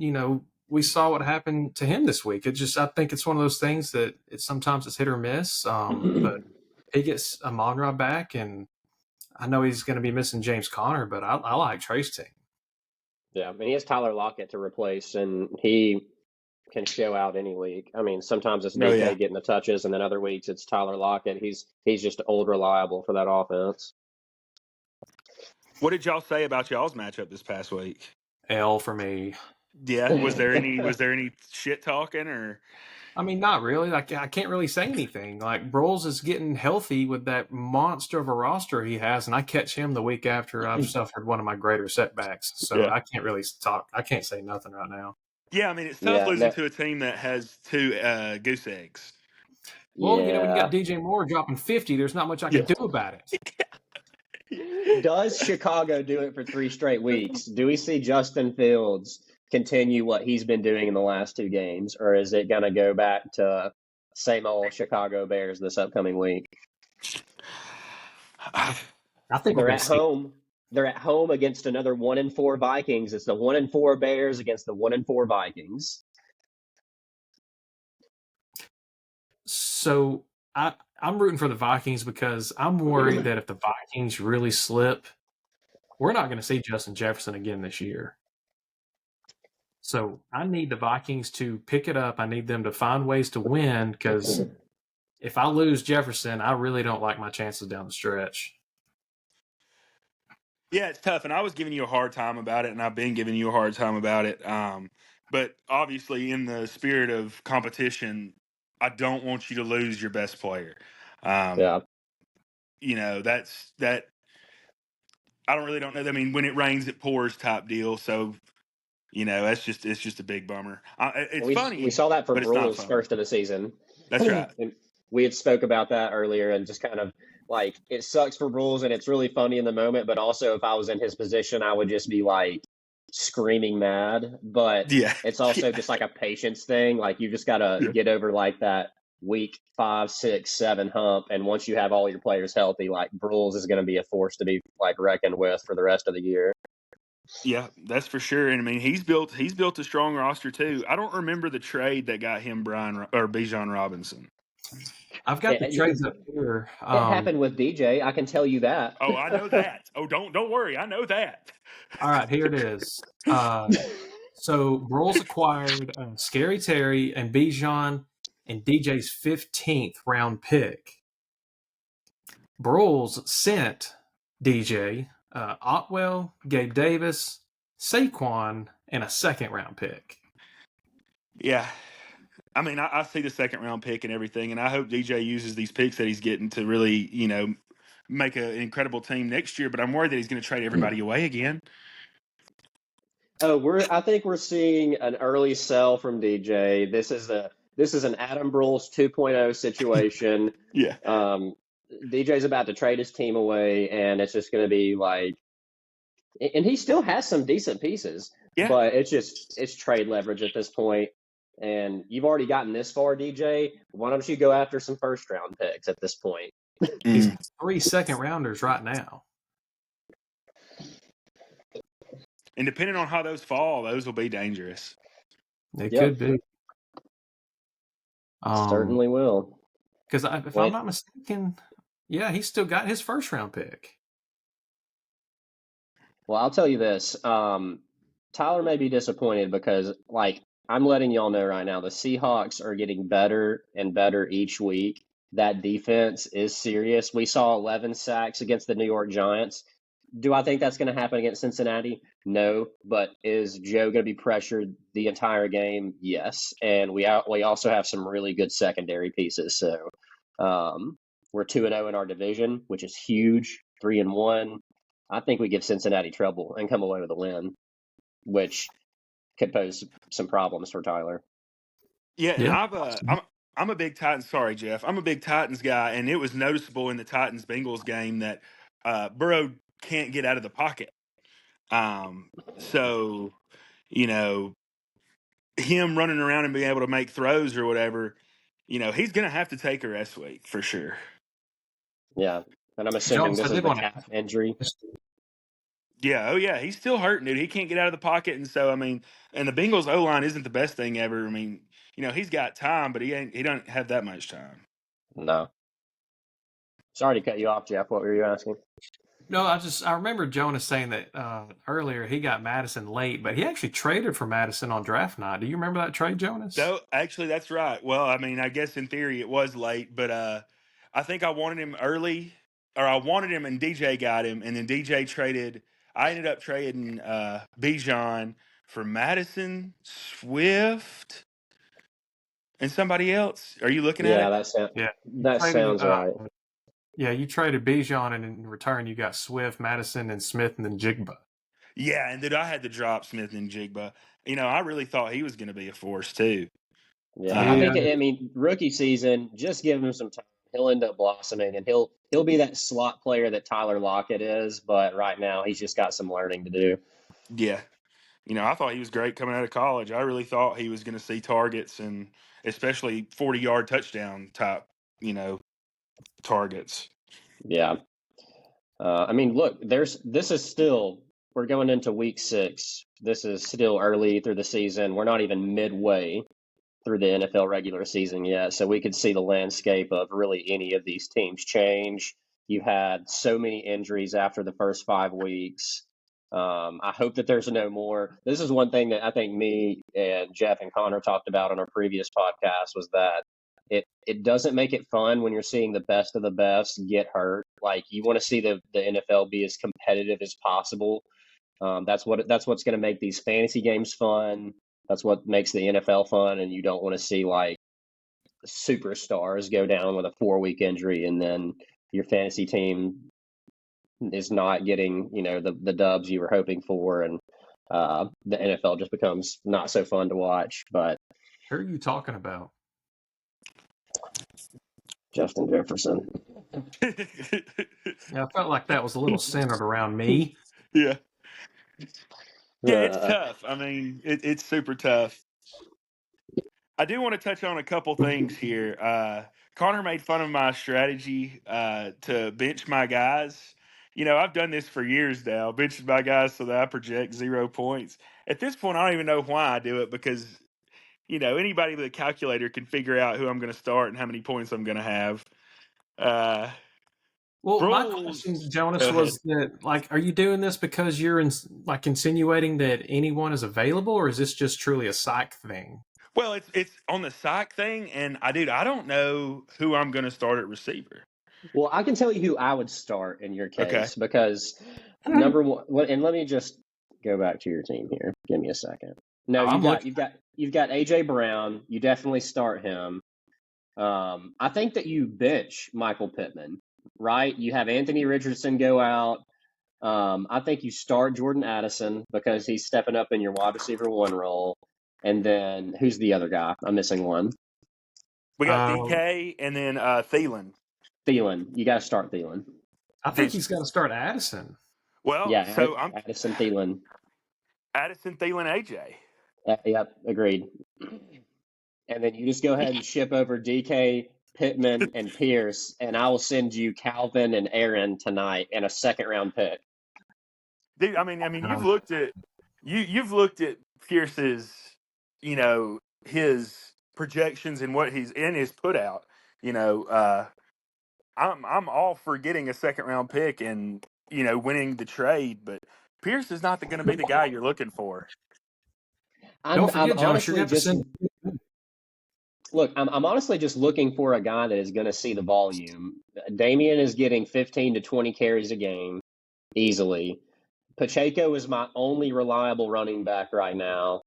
we saw what happened to him this week. I think it's one of those things that sometimes it's hit or miss. But he gets Amon-Ra back, and I know he's going to be missing James Conner, but I like Trey's team. Yeah, I mean, he has Tyler Lockett to replace, and he can show out any week. I mean, sometimes it's DK getting the touches, and then other weeks it's Tyler Lockett. He's just old reliable for that offense. What did y'all say about y'all's matchup this past week? L for me. Yeah, was there any shit talking or? I mean, not really. Like, I can't really say anything. Like, Broyles is getting healthy with that monster of a roster he has, and I catch him the week after I've suffered one of my greater setbacks. So I can't really talk. I can't say nothing right now. Yeah, I mean, it's tough losing to a team that has 2 goose eggs. Well, when you got DJ Moore dropping 50, there's not much I can do about it. Does Chicago do it for 3 straight weeks? Do we see Justin Fields continue what he's been doing in the last 2 games, or is it going to go back to same old Chicago Bears this upcoming week? I think they're at home. They're at home against another 1-4 Vikings. It's the 1-4 Bears against the 1-4 Vikings. So I'm rooting for the Vikings because I'm worried that if the Vikings really slip, we're not going to see Justin Jefferson again this year. So I need the Vikings to pick it up. I need them to find ways to win because if I lose Jefferson, I really don't like my chances down the stretch. Yeah, it's tough, and I was giving you a hard time about it, and I've been giving you a hard time about it. But obviously, in the spirit of competition, I don't want you to lose your best player. Yeah. That's that. I don't know. I mean, when it rains, it pours type deal. So, it's just a big bummer. It's funny. We saw that for Broyles' first of the season. That's right. And we had spoke about that earlier, and just kind of like it sucks for Broyles, and it's really funny in the moment. But also, if I was in his position, I would just be like screaming mad. But it's also just like a patience thing. Like you just got to get over like that week 5, 6, 7 hump, and once you have all your players healthy, like Broyles is going to be a force to be like reckoned with for the rest of the year. Yeah, that's for sure. And I mean, he's built a strong roster too. I don't remember the trade that got him Bijan Robinson. I've got the trades up here. It happened with DJ. I can tell you that. Oh, I know that. Oh, don't worry. I know that. All right, here it is. So Broyles acquired Scary Terry and Bijan and DJ's 15th round pick. Broyles sent DJ Otwell, Gabe Davis, Saquon, and a 2nd round pick. Yeah. I mean, I see the 2nd round pick and everything, and I hope DJ uses these picks that he's getting to really, make an incredible team next year. But I'm worried that he's going to trade everybody away again. Oh, I think we're seeing an early sell from DJ. This is an Adam Broyles 2.0 situation. Yeah. DJ's about to trade his team away, and it's just going to be like, and he still has some decent pieces, but it's trade leverage at this point. And you've already gotten this far, DJ. Why don't you go after some 1st round picks at this point? He's 3 2nd rounders right now. And depending on how those fall, those will be dangerous. They could be. Certainly will. Because if I'm not mistaken, he's still got his 1st round pick. Well, I'll tell you this. Tyler may be disappointed because, like, I'm letting y'all know right now, the Seahawks are getting better and better each week. That defense is serious. We saw 11 sacks against the New York Giants. Do I think that's going to happen against Cincinnati? No. But is Joe going to be pressured the entire game? Yes. And we also have some really good secondary pieces. So we're 2-0 in our division, which is huge. 3-1. I think we give Cincinnati trouble and come away with a win, which could pose some problems for Tyler. Yeah, and Yeah. I'm a big Titans. Sorry, Jeff. I'm a big Titans guy, and it was noticeable in the Titans Bengals game that Burrow can't get out of the pocket. So you know him running around and being able to make throws or whatever, he's going to have to take a rest week for sure. Yeah, and I'm assuming Jones, I this is did the want calf injury. Yeah, oh yeah, he's still hurting, dude. He can't get out of the pocket, and so and the Bengals O line isn't the best thing ever. He's got time, but he don't have that much time. No. Sorry to cut you off, Jeff. What were you asking? No, I remember Jonas saying that earlier he got Madison late, but he actually traded for Madison on draft night. Do you remember that trade, Jonas? So actually, that's right. Well, I guess in theory it was late, but I think I wanted him early, or I wanted him, and DJ got him, and then DJ traded. I ended up trading Bijan for Madison, Swift, and somebody else. Are you looking at Yeah, it? Yeah. that sounds right. Yeah, you traded Bijan, and in return you got Swift, Madison, and Smith, and then Jigba. Yeah, and then I had to drop Smith and Jigba. I really thought he was going to be a force too. Yeah, I think rookie season, just give him some time. He'll end up blossoming, and he'll be that slot player that Tyler Lockett is. But right now, he's just got some learning to do. Yeah, I thought he was great coming out of college. I really thought he was going to see targets, and especially 40-yard touchdown type, targets. Yeah. Look, we're going into week 6. This is still early through the season. We're not even midway through the NFL regular season yet. So we could see the landscape of really any of these teams change. You had so many injuries after the first 5 weeks. I hope that there's no more. This is one thing that I think me and Jeff and Connor talked about on our previous podcast, was that it doesn't make it fun when you're seeing the best of the best get hurt. Like, you want to see the NFL be as competitive as possible. That's what's going to make these fantasy games fun. That's what makes the NFL fun, and you don't want to see like superstars go down with a 4-week injury, and then your fantasy team is not getting the dubs you were hoping for, and the NFL just becomes not so fun to watch. But who are you talking about? Justin Jefferson. Yeah, I felt like that was a little centered around me. Yeah. Yeah, it's tough. It's super tough. I do want to touch on a couple things here. Connor made fun of my strategy to bench my guys. I've done this for years now, benching my guys so that I project 0 points. At this point, I don't even know why I do it, because, anybody with a calculator can figure out who I'm going to start and how many points I'm going to have. Well, my question, Jonas, was that, like, are you doing this because you're insinuating that anyone is available, or is this just truly a psych thing? Well, it's on the psych thing, and I don't know who I'm going to start at receiver. Well, I can tell you who I would start in your case, because number one, and let me just go back to your team here. Give me a second. No, you've got AJ Brown. You definitely start him. I think that you bench Michael Pittman, right? You have Anthony Richardson go out. I think you start Jordan Addison because he's stepping up in your wide receiver 1 role. And then who's the other guy? I'm missing one. We got DK and then Thielen. Thielen. You got to start Thielen. I think he's got to start Addison. Well, yeah, so I'm Addison, Thielen. Addison, Thielen, AJ. Yep, agreed. And then you just go ahead and ship over DK, Pittman, and Pierce, and I will send you Calvin and Aaron tonight and a 2nd-round pick. Dude, you've looked at Pierce's, his projections and what he's in his put out. I'm all for getting a 2nd-round pick and winning the trade, but Pierce is not going to be the guy you're looking for. Don't forget, I'm Jonas, you're honestly going to have to just send. look. I'm honestly just looking for a guy that is going to see the volume. Damian is getting 15 to 20 carries a game easily. Pacheco is my only reliable running back right now.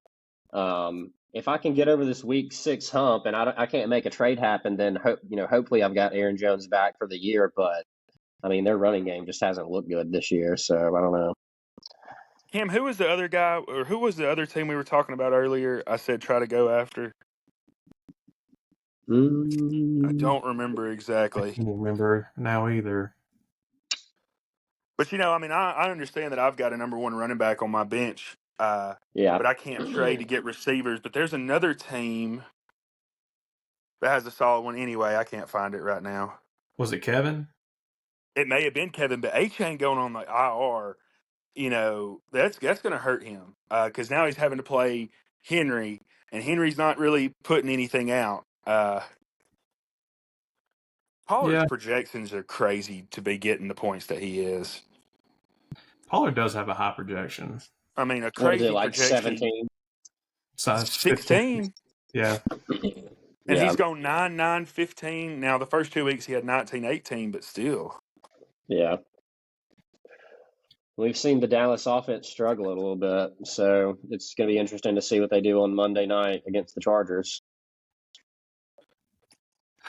If I can get over this week 6 hump and I can't make a trade happen, then hopefully I've got Aaron Jones back for the year. But I mean, their running game just hasn't looked good this year, so I don't know. Cam, who was the other guy, or who was the other team we were talking about earlier? I said try to go after. I don't remember I exactly. can't remember now either. But, I mean, I understand that I've got a number one running back on my bench, Yeah. but I can't trade to get receivers. But there's another team that has a solid one anyway. I can't find it right now. Was it Kevin? It may have been Kevin, but A-Chain going on the IR, that's going to hurt him because now he's having to play Henry, and Henry's not really putting anything out. Pollard's projections are crazy to be getting the points that he is. Pollard does have a high projection. I mean, a What is crazy it, like projection. 17? Size 16. Yeah. And Yeah. he's gone 9, 9, 15. Now, the first 2 weeks he had 19, 18, but still. Yeah. We've seen the Dallas offense struggle a little bit, so it's going to be interesting to see what they do on Monday night against the Chargers.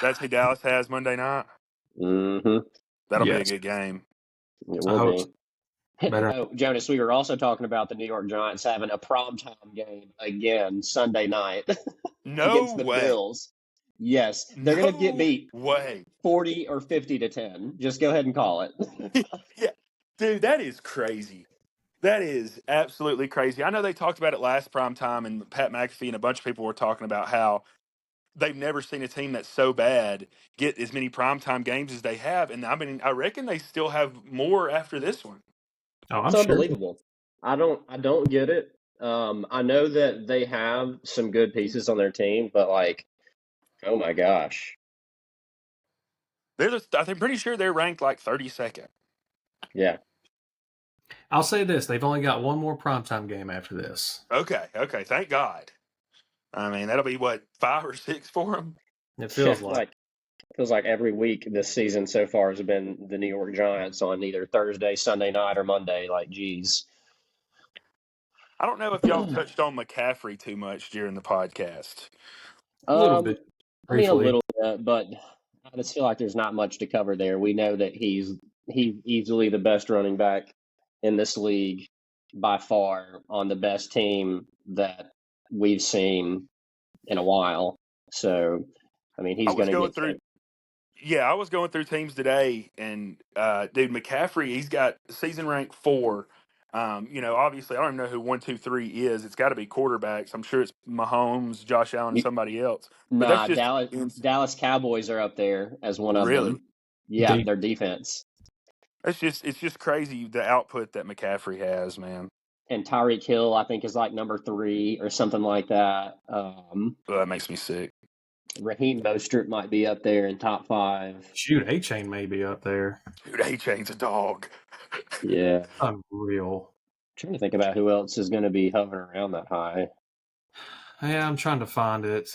That's who Dallas has Monday night? Mm-hmm. That'll be a good game. It I will hope be. better. Oh, Jonas, we were also talking about the New York Giants having a primetime game again Sunday night No against the way. Bills. Yes, they're going to get beat way. 40 or 50 to 10. Just go ahead and call it. Yeah. Dude, that is crazy. That is absolutely crazy. I know they talked about it last prime time, and Pat McAfee and a bunch of people were talking about how they've never seen a team that's so bad get as many primetime games as they have. And I mean, I reckon they still have more after this one. Oh, I'm It's sure. unbelievable. I don't get it. I know that they have some good pieces on their team, but oh my gosh. I'm pretty sure they're ranked like 32nd. Yeah. I'll say this: they've only got one more primetime game after this. Okay. Thank God. I mean, that'll be what, 5 or 6 for them. It feels feels like every week this season so far has been the New York Giants on either Thursday, Sunday night, or Monday. Geez. I don't know if y'all touched on McCaffrey too much during the podcast. a little bit. I mean, a Briefly. little bit, but I just feel like there's not much to cover there. We know that he's easily the best running back in this league by far on the best team that we've seen in a while. So, I mean, he's going to get through. Yeah, I was going through teams today, and dude, McCaffrey, he's got season rank 4. Obviously, I don't even know who 1, 2, 3 is. It's got to be quarterbacks. I'm sure it's Mahomes, Josh Allen, and somebody else. But Nah, that's just Dallas Cowboys are up there as one of really? them. Yeah, their defense. It's just crazy the output that McCaffrey has, man. And Tyreek Hill, I think, is like number 3 or something like that. That makes me sick. Raheem Mostert might be up there in top 5. Shoot, A-Chain may be up there. Dude, A-Chain's a dog. Yeah. Unreal. Trying to think about who else is going to be hovering around that high. Yeah, I'm trying to find it.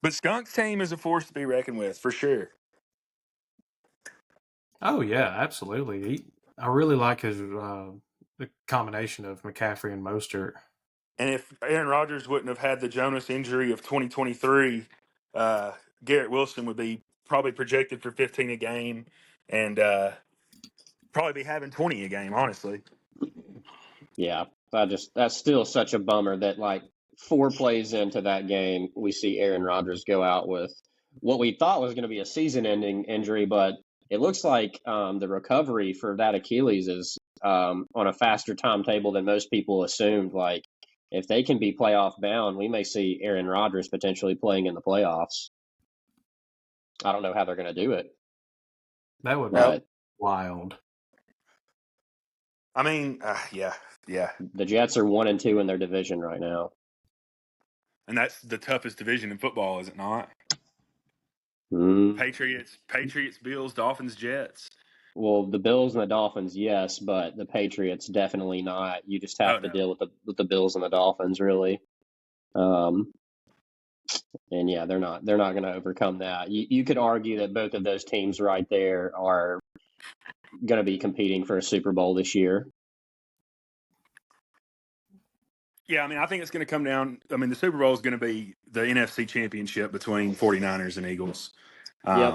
But Skunk's team is a force to be reckoned with, for sure. Oh, yeah, absolutely. I really like his the combination of McCaffrey and Mostert. And if Aaron Rodgers wouldn't have had the Jonas injury of 2023, Garrett Wilson would be probably projected for 15 a game and probably be having 20 a game, honestly. Yeah, that's still such a bummer that 4 plays into that game, we see Aaron Rodgers go out with what we thought was going to be a season-ending injury, but it looks like the recovery for that Achilles is on a faster timetable than most people assumed. If they can be playoff bound, we may see Aaron Rodgers potentially playing in the playoffs. I don't know how they're going to do it. That would be wild. I mean, yeah. The Jets are 1-2 in their division right now. And that's the toughest division in football, is it not? Mm. Patriots, Bills, Dolphins, Jets. Well, the Bills and the Dolphins, yes, but the Patriots definitely not. You just have to no. deal with the Bills and the Dolphins, really. And yeah, they're not going to overcome that. You could argue that both of those teams right there are going to be competing for a Super Bowl this year. Yeah, I mean, I think it's going to come down. I mean, the Super Bowl is going to be the NFC Championship between 49ers and Eagles. Yep.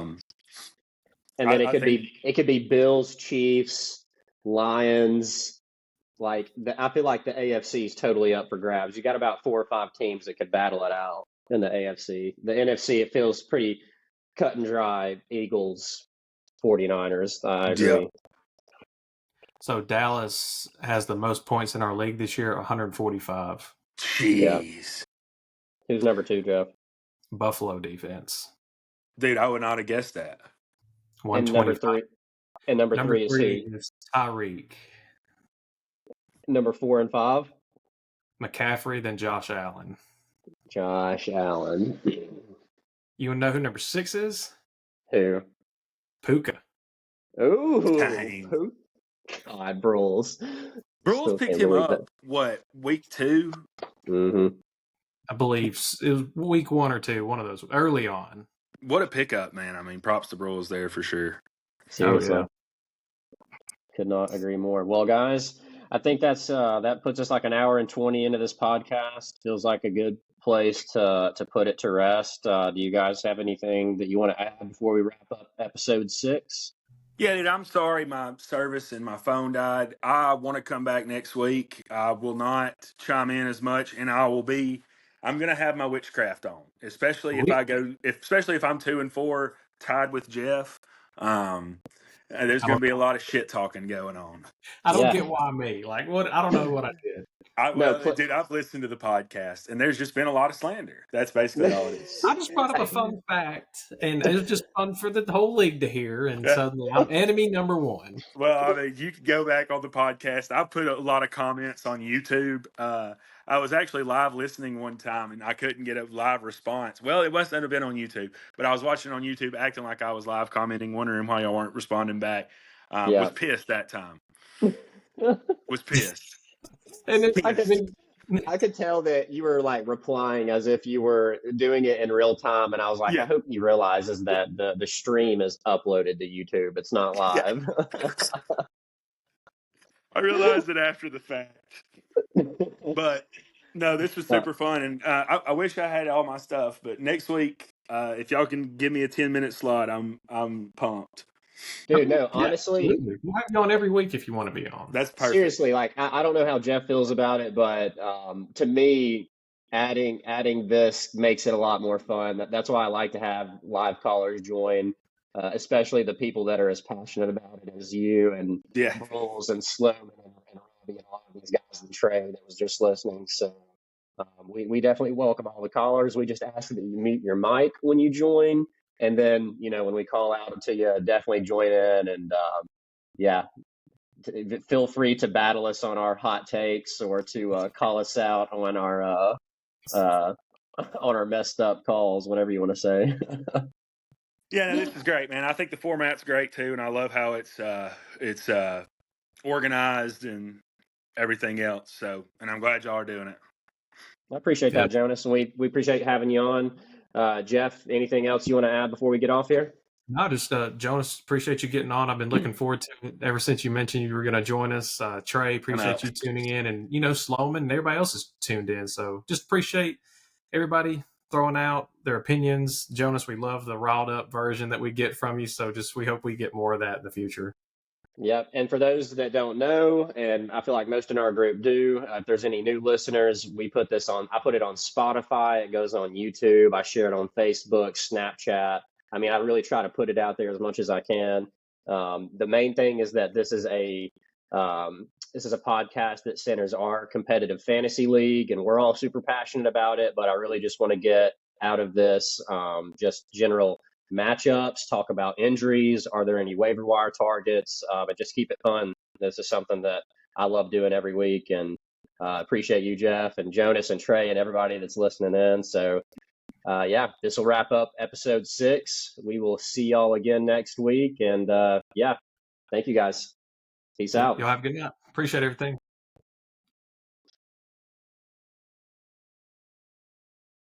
And then it could be Bills, Chiefs, Lions. Like I feel like the AFC is totally up for grabs. You got about 4 or 5 teams that could battle it out in the AFC. The NFC, it feels pretty cut and dry. Eagles, 49ers. I agree. Yep. So Dallas has the most points in our league this year, 145. Jeez. Yeah. Who's number 2, Jeff? Buffalo defense. Dude, I would not have guessed that. And number 3. And number 3 is who? Is Tyreek. Number 4 and 5? McCaffrey, then Josh Allen. Josh Allen. You want to know who number 6 is? Who? Puka. Ooh. Dang. God, Brules. Brules picked him up, what, week 2? Mm-hmm. I believe it was week 1 or 2, one of those, early on. What a pickup, man. I mean, props to Brules there for sure. Seriously. Oh, yeah. Could not agree more. Well, guys, I think that puts us like an hour and 20 into this podcast. Feels like a good place to put it to rest. Do you guys have anything that you want to add before we wrap up episode 6? Yeah, dude, I'm sorry my service and my phone died. I want to come back next week. I will not chime in as much, and I'm going to have my witchcraft on, especially if I'm 2-4 tied with Jeff. There's going to be a lot of shit talking going on. I don't get why me. Like, what? I don't know what I did. Dude, I've listened to the podcast, and there's just been a lot of slander. That's basically all it is. I just brought up a fun fact, and it was just fun for the whole league to hear, and suddenly I'm enemy number 1. Well, I mean, you can go back on the podcast. I put a lot of comments on YouTube. I was actually live listening one time, and I couldn't get a live response. Well, it must have been on YouTube, but I was watching on YouTube, acting like I was live commenting, wondering why y'all weren't responding back. Was pissed that time. Was pissed. And I could tell that you were like replying as if you were doing it in real time, and I was like, I hope he realizes that the stream is uploaded to YouTube. It's not live. I realized it after the fact. But no, this was super fun, and I wish I had all my stuff. But next week, if y'all can give me a 10-minute slot, I'm pumped. Dude, no, honestly, we'll have you on every week if you want to be on. That's perfect. Seriously, like I don't know how Jeff feels about it, but to me, adding this makes it a lot more fun. That's why I like to have live callers join, especially the people that are as passionate about it as you and Brules and Sloman and Robbie and a lot of these guys in Trey that was just listening. So we definitely welcome all the callers. We just ask that you mute your mic when you join. And then, when we call out to you, definitely join in and, feel free to battle us on our hot takes or to call us out on our messed up calls, whatever you want to say. Yeah, no, this is great, man. I think the format's great too, and I love how it's organized and everything else. So, and I'm glad y'all are doing it. I appreciate that, Jonas, and we appreciate having you on. Jeff, anything else you want to add before we get off here? No, just Jonas, appreciate you getting on. I've been looking forward to it ever since you mentioned you were going to join us. Trey, appreciate you tuning in, and Sloman and everybody else is tuned in. So just appreciate everybody throwing out their opinions. Jonas, we love the riled up version that we get from you. So we hope we get more of that in the future. Yep. And for those that don't know, and I feel like most in our group do, if there's any new listeners, I put it on Spotify. It goes on YouTube. I share it on Facebook, Snapchat. I mean, I really try to put it out there as much as I can. The main thing is that this is a podcast that centers our competitive fantasy league, and we're all super passionate about it. But I really just want to get out of this just general matchups, talk about injuries. Are there any waiver wire targets? But just keep it fun. This is something that I love doing every week, and appreciate you, Jeff, and Jonas, and Trey, and everybody that's listening in. So, this will wrap up episode 6. We will see y'all again next week, and Thank you guys. Peace Yeah, out. y'all have a good night. Appreciate everything.